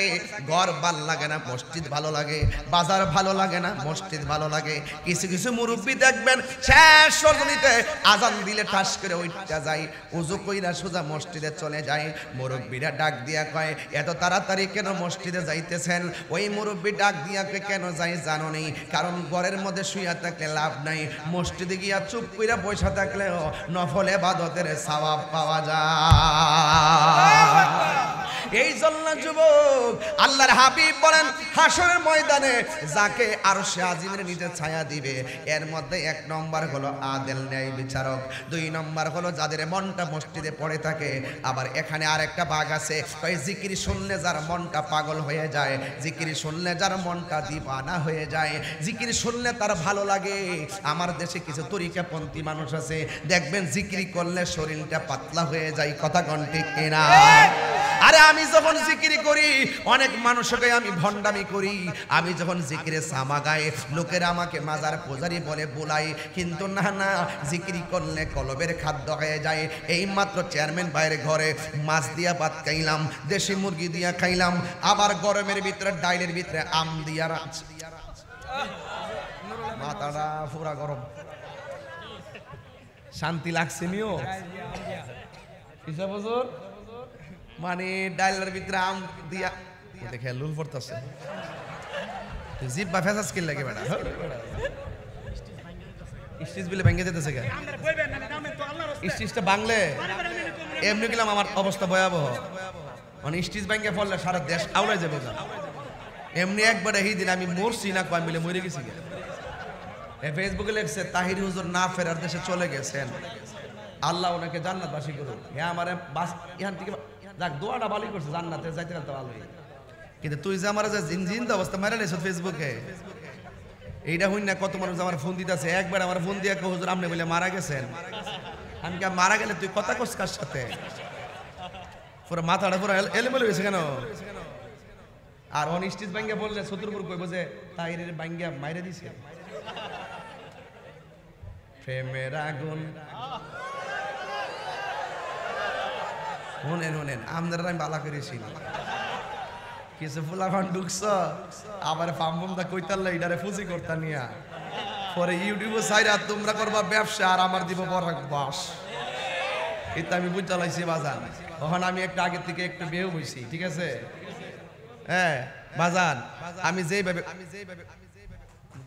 ঘর ভালো লাগে না, মসজিদ ভালো লাগে, বাজার ভালো লাগে না, মসজিদ ভালো লাগে। কিছু কিছু মুরব্বি দেখবেন শেষ রজনীতে আজান দিলে ঠাস করে উঠতে যায়, উযু কইরা সোজা মসজিদে চলে যায়। মুরব্বিরা ডাক দিয়া কয় এত তাড়াতাড়ি কেন মসজিদে যাইতেছেন? ওই মুরব্বি ডাক দিয়া কয় কেন যাই জানো নি? কারণ ঘরের মধ্যে শুইয়া থাকলে লাভ নাই, মসজিদে গিয়া চুপ কইরা বসে থাকলেও নফল ইবাদতের সওয়াব পাওয়া যায়। এই জন্য যুবক আল্লাহর হাবিব বলেন হাসরের ময়দানে যাকে আরশে আজিমের নিচে ছায়া দিবে এর মধ্যে এক নম্বর হলো আদেল ন্যায় বিচারক, দুই নম্বর হলো যাদের মনটা মসজিদে পড়ে থাকে। আবার এখানে আরেকটা ভাগ আছে, কই জিকির শুনলে যার মনটা পাগল হয়ে যায়, জিকির শুনলে যার মনটা দিওয়ানা হয়ে যায়, জিকির শুনলে তার ভালো লাগে। আমার দেশে কিছু তরিকাপন্থী মানুষ আছে, দেখবেন জিকির করলে শরীরটা পাতলা হয়ে যায়। কথা কোন ঠিক কিনা? আরে আমি যখন জিকিরি করি অনেক মানুষকে আমি ভণ্ডামি করি, আমি যখন জিকিরে সামা গাই লোকেরা আমাকে মাজার পূজারি বলে বোলাই, কিন্তু না না, জিকিরি করলে কলবের খাদ্য হয়ে যায়। এই মাত্র চেয়ারম্যান ভাইয়ের ঘরে মাছ দিয়া ভাত খাইলাম, দেশি মুরগি দিয়া খাইলাম, আবার গরমের ভিতরে ডাইলের ভিতরে আম দিয়া মাথাটা পুরা গরম। শান্তি লাগছে নিও হিসাব হুজুর? মানে ডাইলের ভিতরে আম দিয়া দেখে লুল পড়তেছে, জিভ বা ফেসাস কিল লাগে বেটা। স্টিচ বিলে ভেঙে যেতেছে কেন? স্টিচটা বাংলে এমনি গেলাম আমার অবস্থা ভয়াবহ। মানে স্টিচ ভেঙে পড়লে সারা দেশ আউলাই যাবে। এমনি একবারে এই দিন আমি মরছি না কয় মিলে মরে গেছি। ফেসবুকে লেখছে তাহির হুজুর না ফেরার দেশে চলে গেছেন, আল্লাহ ওনাকে জান্নাতবাসী করুক। হ্যাঁ আমার বাস এখান থেকে যাক দোয়াটা ভালোই করছে, জান্নাতে যাইতে গেলে তো ভালোই। কিন্তু তুই যে আমার যে জিনজিন অবস্থা মেরে নিয়েছ ফেসবুকে, এইটা হইন না কত মানুষ আমার ফোন দিতেছে। একবার আমার ফোন দিয়ে হুজুর আপনি বলে মারা গেছেন। আমি কে মারা গেলে তুই কথা কস কার সাথে? পুরো মাথাটা পুরো এলোমেলো হয়েছে কেন? আর অনিশ্চিত ব্যাঙ্গে বললে শত্রুপুর কইব যে তাহিরের ব্যাঙ্গা মাইরে দিছে। প্রেমের আগুন শুনেন শুনেন, আপনারা আমি বালা করেছি কিছু ফুলাফান ঢুকছ, আবার ফামফুমটা কইতাল্লা এটারে ফুজি করতা নিয়া পরে ইউটিউবে সাইরা তোমরা করবা ব্যবসা আর আমার দিব বরাক বাস। এটা আমি বুঝ চালাইছি বাজান। তখন আমি একটা আগের থেকে একটু বেউ হইছি, ঠিক আছে? হ্যাঁ বাজান, আমি যেইভাবে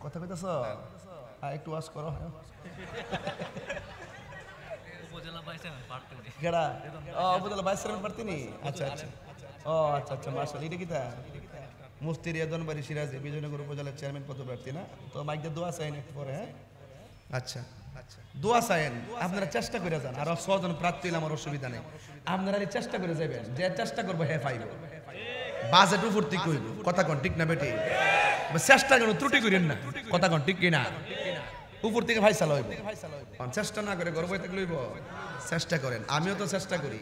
কথা কইতাছ একটু ওয়াজ করো। উপজেলা ভাইস চেয়ারম্যান পারতিনি? আচ্ছা আচ্ছা, ও আচ্ছা আচ্ছা, মাশাআল্লাহ। এটা কি তা মুফতি রিয়াদনবাড়ি সিরাজে বিজয়নগর উপজেলার চেয়ারম্যান পদ প্রার্থী না? তো মাইকটা দোয়া চাইন একটু পরে। হ্যাঁ আচ্ছা আচ্ছা, দোয়া চাইন, আপনারা চেষ্টা করে যান। আর 6 জন প্রার্থী হলে আমার অসুবিধা নেই, আপনারা চেষ্টা করে যাবেন। যে চেষ্টা করবো হ্যাঁ পাইব, বাজেট উপরতি কইব। কথা কোন ঠিক না বেটি? চেষ্টা কেন ত্রুটি করেন না, কথা কোন ঠিক কিনা? উপর থেকে ফাইসালা হইব, চেষ্টা না করে গর্ব হইতে লইব। চেষ্টা করেন, আমিও তো চেষ্টা করি।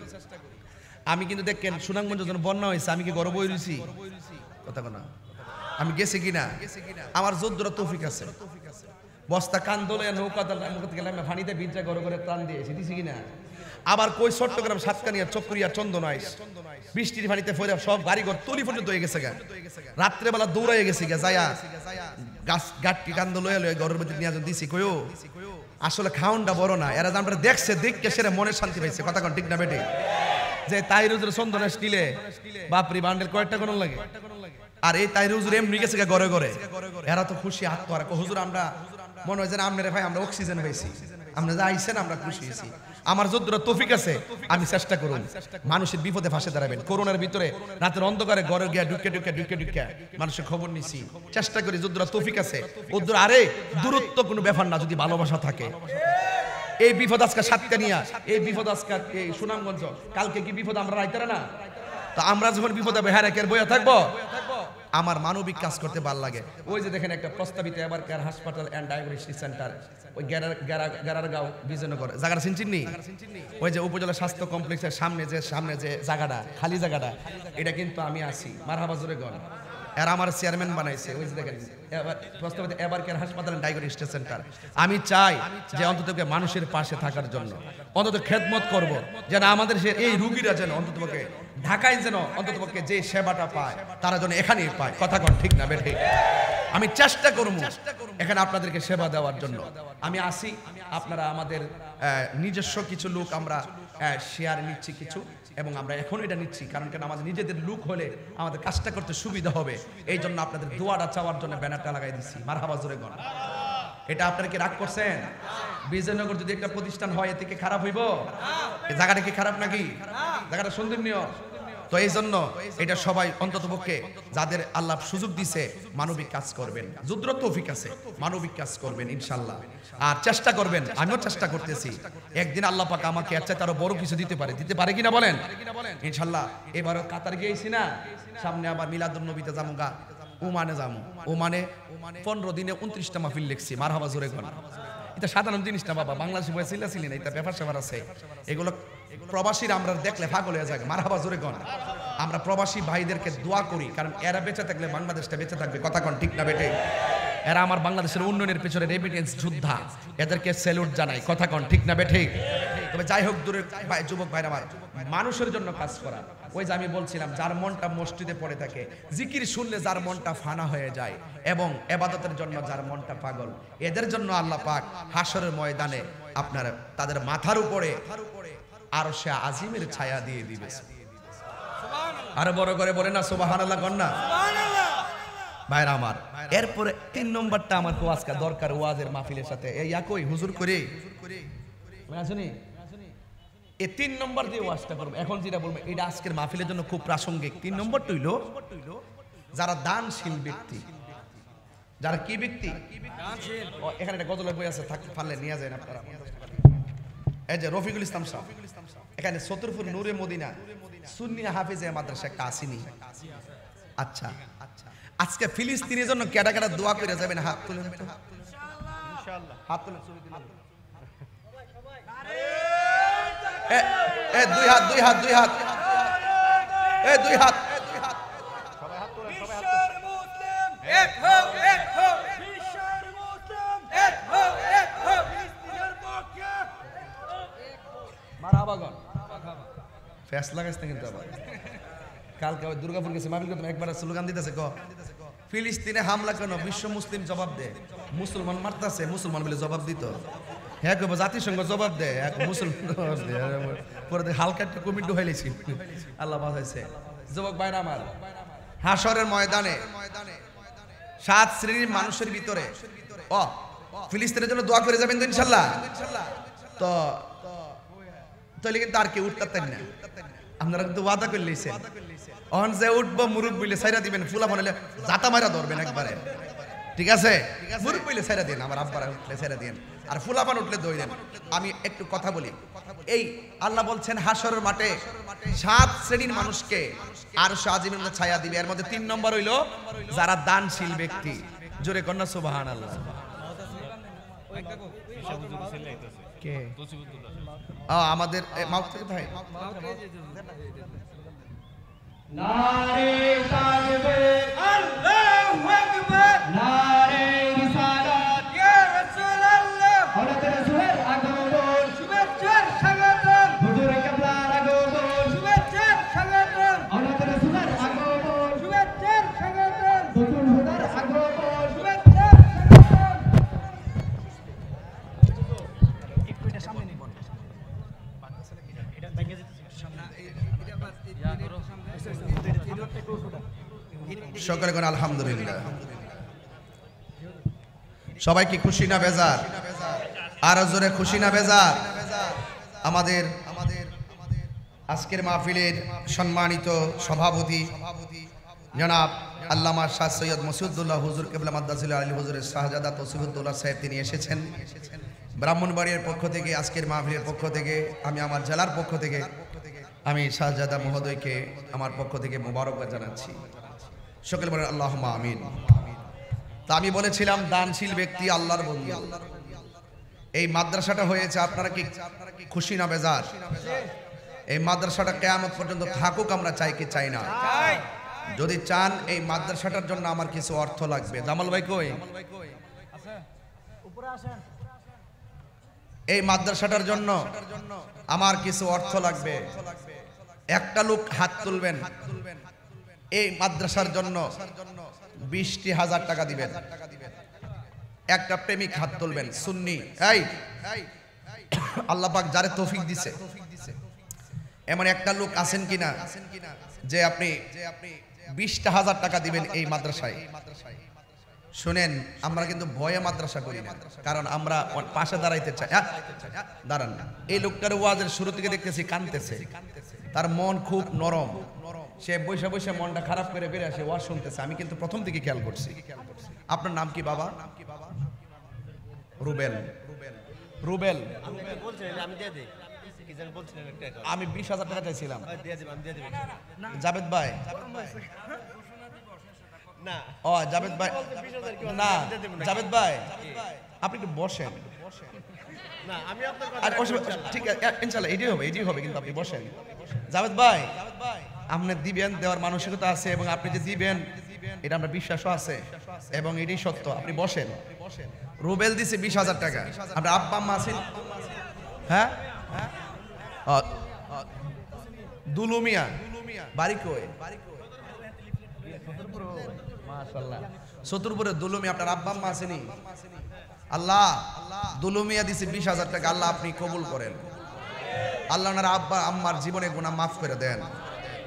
আমি কিন্তু দেখেন সুনামগঞ্জ যখন বন্যা হয়েছে আমি কি গর্ব হইছি? কথা কোনা আমি গেছি কিনা? আমার যদ্দুরা তৌফিক আছে। বস্তা কান দোলে নৌকা গেলাম পানিতে ভিজা গড়ে গড়ে প্রাণ দিয়েছি, দিছি কিনা? আবার কই চট্টগ্রাম সাতকানিয়া চক্রিয়া চন্দনাইশ বৃষ্টির পানিতে ফেরে সব গাড়িঘর তলি পর্যন্ত হয়ে গেছে গা। রাত্রেবেলা দৌড়াইয়ে গেছি গা, যাইয়া গাছ গাঠটি কান্দ লয়ে লয়ে ঘরের মধ্যে নিয়ে দিছি। কইও আসলে খাওনটা বড় না, এরা আমরা দেখছে দেখকে সেটা মনে শান্তি পাইছে। কথা কোন ঠিক না বেটে? যে তাই রোজের চন্দনাইশ নিলে বাপরি বান্ডেল কয়েকটা কোন লাগে? আর এই তাই হুজুর এমনি গেছে ঘরে ঘরে, এরা তো খুশি হাত তো আর হুজুর আমরা মনে হয় যেন আপনারা ভাই আমরা অক্সিজেন হয়েছি, আমরা যা আইছেন আমরা খুশি হয়েছি। আমার যতটা তৌফিক আছে আমি চেষ্টা করুন মানুষের বিপদে ফাঁসে দাঁড়াবেন। করোনার ভিতরে রাতের অন্ধকারে ঘরে গিয়া ঢুকে মানুষের খবর নিছি, চেষ্টা করি যতটা তৌফিক আছে ওদের। আরে দূরত্ব কোনো ব্যাপার না, যদি ভালোবাসা থাকে। এই বিপদ আজকে সাতকানিয়া, এই বিপদ আজকে এই সুনামগঞ্জ, কালকে কি বিপদ আমরা রাইতারে না? তো আমরা যখন বিপদে বেহারে কে বইয়া থাকবো? আমার মানবিক কাজ করতে ভালো লাগে। ওই যে দেখেন একটা প্রস্তাবিত এবার কেয়ার হাসপাতাল অ্যান্ড ডায়াগনস্টিক সেন্টার, ওই গেরারগাঁও বিজয়নগর জায়গাটা চিনচিনি, ওই যে উপজেলা স্বাস্থ্য কমপ্লেক্সের সামনে যে জায়গাটা খালি জায়গাটা, এটা কিন্তু আমি আছি মারহাবা জোরে গণ। এরা আমার চেয়ারম্যান বানাইছে। ওই যে দেখেন প্রস্তাবিত এবার কেয়ার হাসপাতাল অ্যান্ড ডায়াগনস্টিক সেন্টার। আমি চাই যে অন্তত মানুষের পাশে থাকার জন্য অন্তত খেদমত করব, যেন আমাদের এই রুগীরা যেন অন্তত ঢাকায় যেন অন্ততপক্ষে যে সেবাটা পায় তারা যেন এখানেই পায়। কথা কন ঠিক না বেঠে? আমি চেষ্টা করব এখানে আপনাদেরকে সেবা দেওয়ার জন্য। আমি আসি, আপনারা আমাদের নিজস্ব কিছু লোক আমরা শেয়ার নিচ্ছি কিছু, এবং আমরা এখন এটা নিচ্ছি কারণ কেন আমাদের নিজেদের লোক হলে আমাদের কাজটা করতে সুবিধা হবে। এই জন্য আপনাদের দোয়াটা চাওয়ার জন্য ব্যানারটা লাগাই দিচ্ছি মারহাবা জোরে গণ। এটা আপনারা কি রাগ করছেন? বিজয়নগর যদি একটা প্রতিষ্ঠান হয় এতে কি খারাপ হইব? এই জায়গাটা কি খারাপ নাকি? জায়গাটা সৌন্দর্য। তো এই জন্য এটা সবাই অন্ততপক্ষে যাদের আল্লাহ সুযোগ দিছে মানবিক কাজ করবেন, যুদ্র তৌফিক আছে মানবিক কাজ করবেন ইনশাল্লাহ। আর চেষ্টা করবেন, আমিও চেষ্টা করতেছি, একদিন আল্লাহ পাক আমাকে এর চাইতে আরো বড় কিছু দিতে পারে কিনা বলেন ইনশাল্লাহ। এবারও কাতার গিয়েছি না, সামনে আবার মিলাদুন নবীতে যামুগা, ওমানে যামু। ওমানে 15 দিনে 29টা মাহফিল লিখছি মারহাবা জোরে গণ। এটা সাধারণ জিনিস না বাবা, বাংলাদেশে বয়ে ছিলেন, এটা ব্যাপার স্যাপার আছে। এগুলো প্রবাসীরা আমরা দেখলে পাগল হয়ে যায় মারহাবা জোরে গণ। আমরা প্রবাসী ভাইদেরকে দোয়া করি, কারণ এরা বেঁচে থাকলে বাংলাদেশটা বেঁচে থাকবে। কথা কন ঠিক না বেটে? এরা আমার বাংলাদেশের উন্নয়নের পেছনে রেমিটেন্স যোদ্ধা, এদেরকে স্যালুট জানাই। কথা কন ঠিক না বেটে? তবে যাই হোক, দূরের যুবক ভাইরা আমার, মানুষের জন্য কাজ করা। ওই যে আমি বলছিলাম, যার মনটা মসজিদে পড়ে থাকে, জিকির শুনলে যার মনটা ফানা হয়ে যায়, এবং ইবাদতের জন্য যার মনটা পাগল, এদের জন্য আল্লাহ পাক হাশরের ময়দানে আপনার তাদের মাথার উপরে আরশে আজিমের ছায়া দিয়ে দিবে। আরো বড় করে বলে না সুবহানাল্লাহ কন্যা। ভাইরা আমার, এরপরে 3 নম্বরটা আমার খুব আজকে দরকার ওয়াজের মাহফিলের সাথে। এই একই হুজুর করে শুনি, এই 3 নম্বর দিয়ে ওয়াজটা করবো। এখন যেটা বলবো এটা আজকের মাহফিলের জন্য খুব প্রাসঙ্গিক। 3 নম্বরটা হইল যারা দানশীল ব্যক্তি। যারা কি ব্যক্তি? এখানে একটা গজলের বই আছে, থাকতে পারলে নিয়ে যায় আপনারা। এই যে রফিকুল ইসলাম সাহেব, এখানে সতরপুর নূরে মদিনা সুন্নি হাফিজে মাদ্রাসা একটা আসেনি। আচ্ছা, আজকে ফিলিস্তিনের জন্য কেডা কেডা দোয়া করে যাবেন? হাত তুলেন তো, ইনশাআল্লাহ হাত তুলেন। এ দুই হাত, দুই হাত, দুই হাত, এ দুই হাত, সবাই হাত তুলেন, সবাই হাত তুলেন। এক হোক, এক হোক, বিশ্বের মুসলিম এক হোক, এক হোক, ফিলিস্তিনের পক্ষে মারহাবা গণ। ফেস লাগাইছ না কিন্তু আবার। কালকে ওই দুর্গাপুর গেছে মাহফিল করতে, একবার স্লোগান দিতেছে, ক ফিলিস্তিনে হামলা কেন? বিশ্ব মুসলিম জবাব দে। মুসলমান মারতাছে, মুসলমান বলে জবাব দিত। হ্যাঁ কব জাতিসংঘ জবাব দে, এক মুসলমান পরে হালকা একটা কমিটি হইলেছি। আল্লাহ বাঁচাইছে। যুবক ভাইরা আমার, হাশরের ময়দানে 7 শ্রেণীর মানুষের ভিতরে ফিলিস্তিনের জন্য দোয়া করে যাবেন তো ইনশাআল্লাহ। তো তাহলে কিন্তু আর কেউ উঠতেন না, আপনারা কিন্তু ওয়াদা করে লইছেন। অন যে উঠবো মুরুব বইলে সাইরা দিবেন, ফুলা বানাইলে জাতা মারা ধরবেন একবারে, ঠিক আছে? মুরুব বইলে সাইরা দিন, আমার আব্বারা উঠলে সাইরা দিন, আর ফুলা বান উঠলে দই দেন। আমি একটু কথা বলি। এই আল্লাহ বলছেন হাশরের মাঠে 7 শ্রেণীর মানুষকে আরশে আজিমের মধ্যে ছায়া দিবে। এর মধ্যে 3 নম্বর হইল যারা দানশীল ব্যক্তি। জোরে কন্যা সুবহানাল্লাহ। কে? আমাদের মাউথ ভাই। নারে তাকবীর, আল্লাহু আকবার, নারে রিসালাত, ইয়া রাসূলুল্লাহ, হযরত রাসূলের আগমন, শুভেচ্ছার স্বাগতম, হুজুর কিবলার আগমন, শুভেচ্ছার স্বাগতম, হযরত রাসূলের আগমন, শুভেচ্ছার স্বাগতম, হুজুর হুদার আগমন, শুভেচ্ছার স্বাগতম। একটু এটা সামনে নিন, এটা ভেঙে যেতেছে সামনে, এটা বাস ইয়া করো। সকলে কোন আলহামদুলিল্লাহ। সবাই কি খুশি না বেজার? আর জোরে খুশি না বেজার? আমাদের আজকের মাহফিলের সম্মানিত সভাপতি জনাব আল্লামা শাহ সৈয়দ মসিউদ্দৌলা হুজুর কেবলা মাদ্দাসিল আলী হুজুরের শাহজাদা তৌসিফুদ্দৌলা সাহেব তিনি এসেছেন ব্রাহ্মণবাড়িয়ার পক্ষ থেকে, আজকের মাহফিলের পক্ষ থেকে, আমি আমার জেলার পক্ষ থেকে আমি শাহজাদা মহোদয়কে আমার পক্ষ থেকে মোবারকবাদ জানাচ্ছি। সকলে বলেন আল্লাহুম্মা আমিন। তা আমি বলেছিলাম দানশীল ব্যক্তি আল্লাহর বন্ধু। এই মাদ্রাসাটা হয়েছে, আপনারা কি খুশি না বেজার? এই মাদ্রাসাটা কিয়ামত পর্যন্ত থাকুক, আমরা চাই কি চাই না? যদি চান এই মাদ্রাসাটার জন্য আমার কিছু অর্থ লাগবে। জামাল ভাই কই? এই মাদ্রাসাটার জন্য আমার কিছু অর্থ লাগবে। একটা লোক হাত তুলবেন, এই মাদ্রাসার জন্য 20,000 টাকা দিবেন। একটা প্রেমিক হাত তুলবেন, সুন্নি। এই আল্লাহ পাক যারে তৌফিক দিছে এমন একটা লোক আছেন কিনা যে আপনি 20,000 টাকা দিবেন এই মাদ্রাসায়? শুনেন, আমরা কিন্তু ভয়ে মাদ্রাসা করি না, কারণ আমরা পাশে দাঁড়াইতে চাই। দাঁড়ান, এই লোকটার ওয়াজের শুরু থেকে দেখতেছি কাঁদতেছে, তার মন খুব নরম, সে বৈশা বৈশা মনটা খারাপ করে বেরিয়ে আসে, ওয়াজ শুনতেছে। আমি কিন্তু প্রথম থেকে খেয়াল করছি। আপনার নাম কি বাবা? রুবেল। রুবেল, আমি 20,000 টাকা চাইছিলাম। জাবেদ ভাই, ও জাবেদ ভাই, না জাবেদ ভাই আপনি একটু বসেন। ঠিক আছে ইনশাআল্লাহ এটাই হবে, কিন্তু আপনি বসেন। জাবেদ ভাই, আপনি দিবেন, দেওয়ার মানসিকতা আছে এবং আপনি যে দিবেন এটা আমরা বিশ্বাসও আছে এবং এটাই সত্য। আপনি বসেন। রুবেল দিছে 20,000 টাকা। আপনার আব্বা আম্মা আছেন? হ্যাঁ, দুলুমিয়া বাড়ি কই? মাশাআল্লাহ, চতুরপুরে দুলুমিয়া। আপনার আব্বা আম্মা আসেনি? আল্লাহ দুলুমিয়া দিছে 20,000 টাকা। আল্লাহ আপনি কবুল করেন। আল্লাহ ওনার আব্বা আম্মার জীবনে গুনাহ মাফ করে দেন,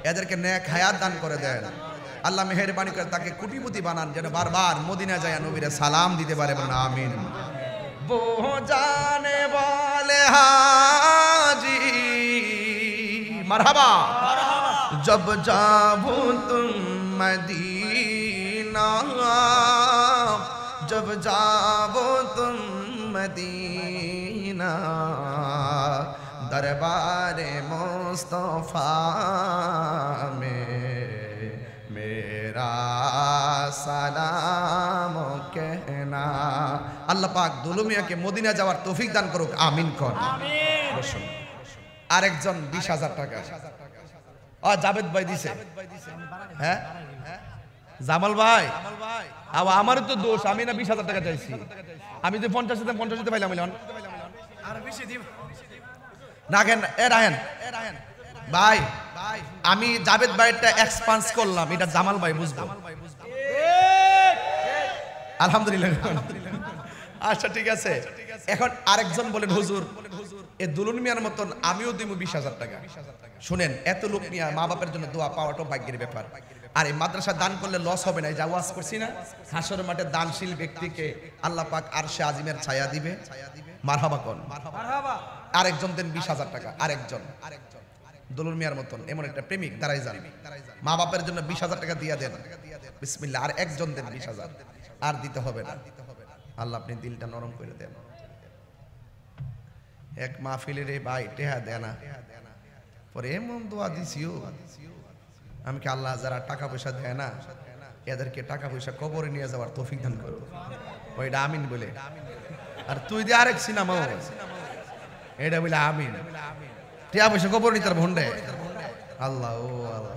এদেরকে নেক হায়াত দান করে দেন। আল্লাহ মেহেরবানি করে তাকে কোটিপতি বানান, যেন বারবার মদিনা যায় নবীরে সালাম দিতে পারে। বলেন আমিন। वो जाने वाले हाजी मरहबा जब जाओ तुम मदीना, जब जाओ तुम मदीना, दरबारे मुस्तफा में मेरा সালাম कहना। আল্লাহ পাক দুলুমিয়াকে মদিনা যাওয়ার তৌফিক দান করুক, আমিন কর। বসুন। আরেকজন 20,000 টাকা জাবেদ ভাই দিছে। হ্যাঁ জামাল ভাই, আমারও তো দোষ, আমি না 20,000 টাকা চাইছি। আমি যে 50 পাইলাম আর বেশি দিব না কেন? রাহেন ভাই, আমি জাবেদ ভাইটা এক্সপান্স করলাম, এটা জামাল ভাই বুঝবো। আলহামদুলিল্লাহ। আচ্ছা ঠিক আছে। এখন আরেকজন বলেন হুজুর এ দুলুন মিয়ার মতন আমিও দিব 20,000 টাকা। শুনেন, এত লোক নিয়ে মা বাপের জন্য দোয়া পাওয়াটাও ভাগ্যের ব্যাপার। আর এই মাদ্রাসা দান করলে লস হবে না। যা ওয়াজ করছি না, হাসরের মাঠে দানশীল ব্যক্তিকে আল্লাহ পাক আরশে আজিমের ছায়া দিবে। মারহাবা কোন? আরেকজন দেন 20,000 টাকা। আরেকজন দুলুন মিয়ার মতন এমন একটা প্রেমিক দাঁড়াই যান, মা বাপের জন্য 20,000 টাকা দিয়ে দেন। বিসমিল্লাহ। আর একজন দেন 20,000। আর দিতে হবে না। আল্লাহ আপনি দিলটা নরম করে দেন। এক মাহফিলের ভাই টেহা দেনা পরে এমন দোয়া দিছিও, আমি কি আল্লাহ যারা টাকা পয়সা দেয় না এদেরকে টাকা পয়সা কবরে নিয়ে যাওয়ার তৌফিক দান করো। ওইটা আমিন বলে। আর তুই দিয়ে আরেক সিনেমা এটা বলে আমিন। টাকা পয়সা কবর নিতে ভন্ডে আল্লাহ। ও আল্লাহ,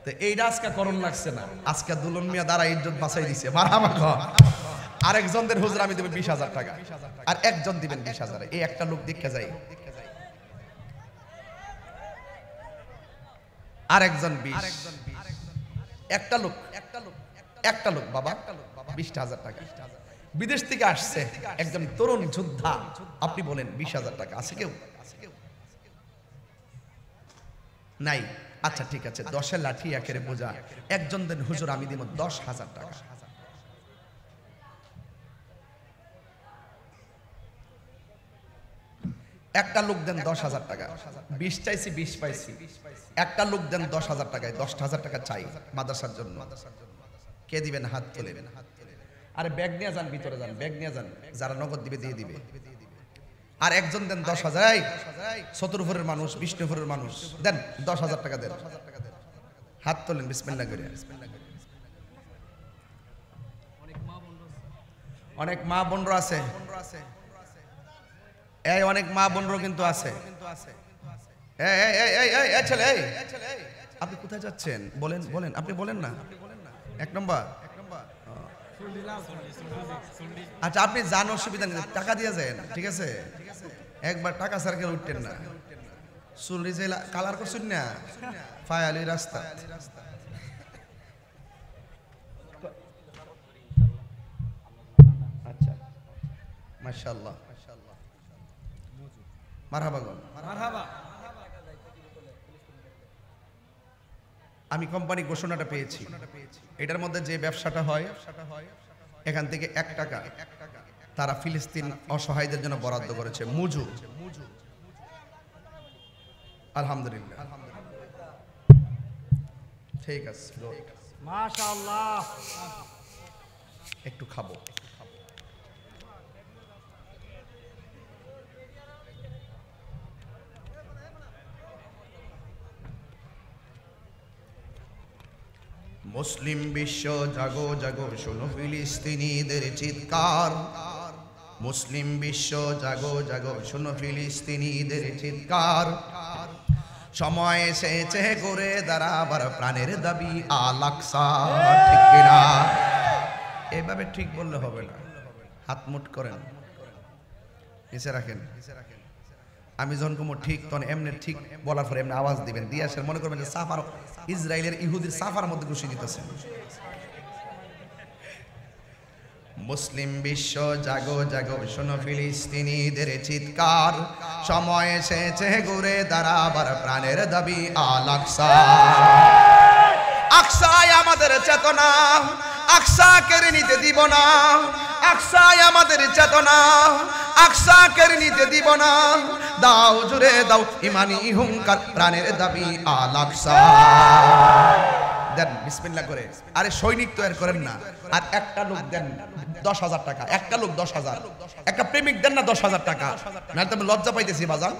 তো এইটা আজকে করণ লাগছে না। আজকে দুলন মিয়া দ্বারা ইজ্জত বাঁচাই দিছে। মারহাবা কর। আরেকজনদের হুজুর আমি দেব 20,000 টাকা, আর একজন দিবেন 20,000। এই একটা লোক দেখে যাই, আরেকজন 20, একটা লোক বাবা 20,000 টাকা। বিদেশ থেকে আসছে একজন তরুণ যোদ্ধা, আপনি বলেন 20,000 টাকা আছে কেউ? নাই। আচ্ছা ঠিক আছে, 10-এর লাঠি 1-এর বোঝা। একজন দেন হুজুর আমি দিব 10,000 টাকা। একটা লোক দেন 10,000 টাকা। 20 চাইছি 20 পাইছি। একটা লোক দেন 10,000 টাকায়, 10,000 টাকা চাই মাদ্রাসার জন্য। কে দিবেন হাত তোলেন। আরে ব্যাগ নিয়ে যান, ভিতরে যান, ব্যাগ নিয়ে যান, যারা নগদ দিবে দিয়ে দিবে। আর একজন দেন 10,000। এই চতুর্ভুরের মানুষ, বিষ্ণুপুরের মানুষ দেন 10,000 টাকা দেন। হাত তোলেন বিসমিল্লাহ করে। অনেক মা বোনরা আছে, এই অনেক মা বোনরা কিন্তু আছে। এই ছেলে, এই আপনি কোথায় যাচ্ছেন বলেন, বলেন আপনি বলেন না। 1 নম্বর। আচ্ছা আপনি যান, অসুবিধা নেই, টাকা দিয়ে যান, ঠিক আছে? একবার টাকা সার্কেল উঠতেন না। চুরি যে কালার করছেন না ফায়ালি রাস্তা। আচ্ছা মাশাআল্লাহ, মারহাবা গো, মারহাবা। আমি কোম্পানি ঘোষণাটা পেয়েছি, এটার মধ্যে যে ব্যবসাটা হয় এখান থেকে 1 টাকা তারা ফিলিস্তিন অসহায়দের জন্য বরাদ্দ করেছে। মুজু, আলহামদুলিল্লাহ, ঠিক আছে, মাশাআল্লাহ। একটু খাবো। মুসলিম বিশ্ব জাগো জাগো, শোনো ফিলিস্তিনিদের চিৎকার। মুসলিম বিশ্ব জাগো জাগো, শোনো ফিলিস্তিনিদের চিৎকার। সময় এসেছে করে দাঁড়াবার প্রাণের দাবি আল আকসা, ঠিক কিনা? এভাবে ঠিক বললে হবে না, হাত মুঠ করেন, নিচে রাখেন। আমি যখন কোনো ঠিক তখন এমনি ঠিক বলার পরে এমনি আওয়াজ দিবেন, দিয়ে আসেন মনে করবেন যে সাফার ইসরায়েলের ইহুদির সাফার মধ্যে ঘুষি দিতেছেন। মুসলিম বিশ্ব জাগো জাগো, শোনো ফিলিস্তিনিদের চিৎকার। সময় এসেছে ঘুরে দাঁড়াবার প্রাণের দাবি আল আকসা। আকসায় আমাদের চেতনা, আকসা কেড়ে নিতে দিব না। আকসায় আমাদের চেতনা, আকসা কেড়ে নিতে দিব না। দাও জুড়ে দাও ইমানি হুঙ্কার, প্রাণের দাবি আল আকসা। দেন বিসমিল্লাহ করে। আরে সৈনিক তৈরি করেন না। আর একটা লোক দেন 10,000 টাকা, একটা লোক 10,000। একটা প্রেমিক দেন না 10,000 টাকা, নাহলে তো আমি লজ্জা পাইতেছি বাজান।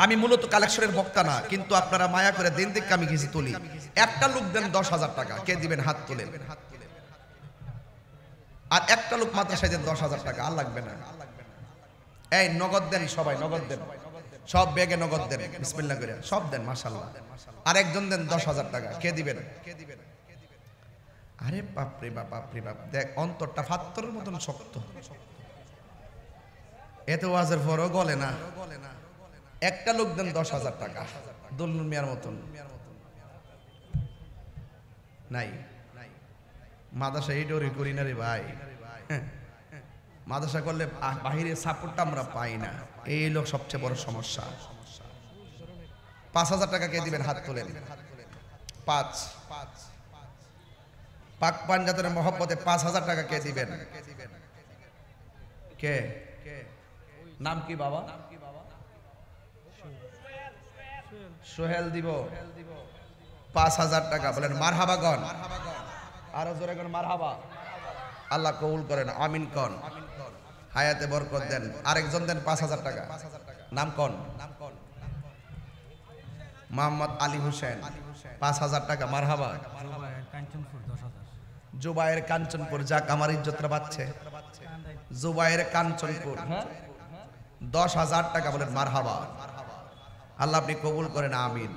আমি মূলত কালেকশনের বক্তা না, কিন্তু আপনারা মায়া করে দিন দিক আমি কিছু তুলি। একটা লোক দেন 10,000 টাকা, কে দিবেন হাত তুলেন। আর একটা লোক মাদ্রাসায় দেন 10,000 টাকা, আর লাগবে না। এই নগদ দেন, সবাই নগদ দেন, সব ব্যাগে নগদ দেন বিসমিল্লাহ করে, সব দেন মাশাআল্লাহ। আর একজন দেন 10,000 টাকা, কে দিবেন? আরে বাপরে বাপ, বাপরে বাপ, দেখ অন্তরটা পাথরের মতন শক্ত। এত ওয়াজের পরও গলে না। একটা লোক দেন 10,000 টাকা, দুলনুর মিয়ার মতন। নাই মাদ্রাসা এইটারে করি না রে ভাই। মাদ্রাসা করলে বাহিরের সাপোর্টটা আমরা পাই না, এই লোক সবচেয়ে বড় সমস্যা। 5,000 টাকা কে দিবেন হাত তোলেন। 5 পাক পাঞ্জাতনের মহব্বতে 5,000 টাকা কে দিবেন? কে? নাম কি বাবা? সোহেল দিব 5,000 টাকা। বলেন মারহাবা গণ, আরো জোরে গণ মারহাবা। আল্লাহ কবুল করেন, আমিন কন, হায়াতে বরকত দেন। আরেকজন দেন 5,000 টাকা, নাম কন? মোহাম্মদ আলী হোসেন, 5,000 টাকা, মারহাবা। জুবায়ের কাঞ্চনপুর, যাক আমার ইজ্জতটা বাঁচছে। জুবায়ের কাঞ্চনপুর 10,000 টাকা, বলেন মারহাবা। আল্লাহ আপনি কবুল করেন, আমিন।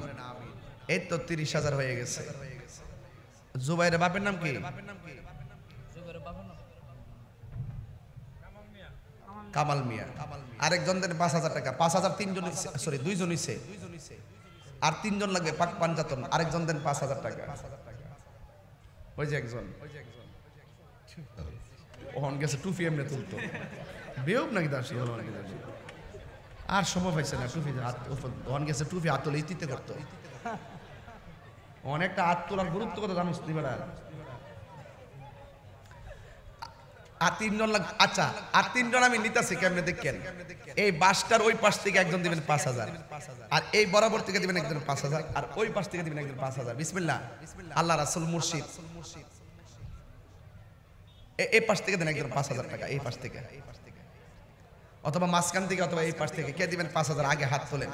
এই তো 30,000 হয়ে গেছে। জুবায়ের বাপের নাম কি? কামাল মিয়া। আরেকজন দেন 5,000 টাকা। 5,000 তিনজন, সরি 2 জন হইছে, আর 3 জন লাগবে পাক পাঞ্জাতন। আরেকজন দেন 5,000 টাকা। ওই যে একজন ওহন গেছে টুপি এমনি তুলতো, বেউব নাকি দাসি হলো নাকি, আর সময় পাইছে না টুপি হাত ওহন গেছে টুপি হাত তুলে ইতিতে করতো। অনেকটা হাত তোলার গুরুত্ব কত জানিস তুই বেড়া? আর তিনজন আচ্ছা, আর তিনজন আমি নিতেছি কেমনে দেখেন। এই বাসটার ওই পাশ থেকে একজন দিবেন 5,000, আর এই বরাবর থেকে দিবেন একজন 5,000, আর ওই পাশ থেকে দিবেন একজন 5,000। বিসমিল্লাহ। আল্লাহ রাসূল মুর্শিদ। এই পাশ থেকে দেন একজন 5,000 টাকা, এই পাশ থেকে, অথবা মাঝখান থেকে, অথবা এই পাশ থেকে। কে দিবেন 5,000? আগে হাত তোলেন।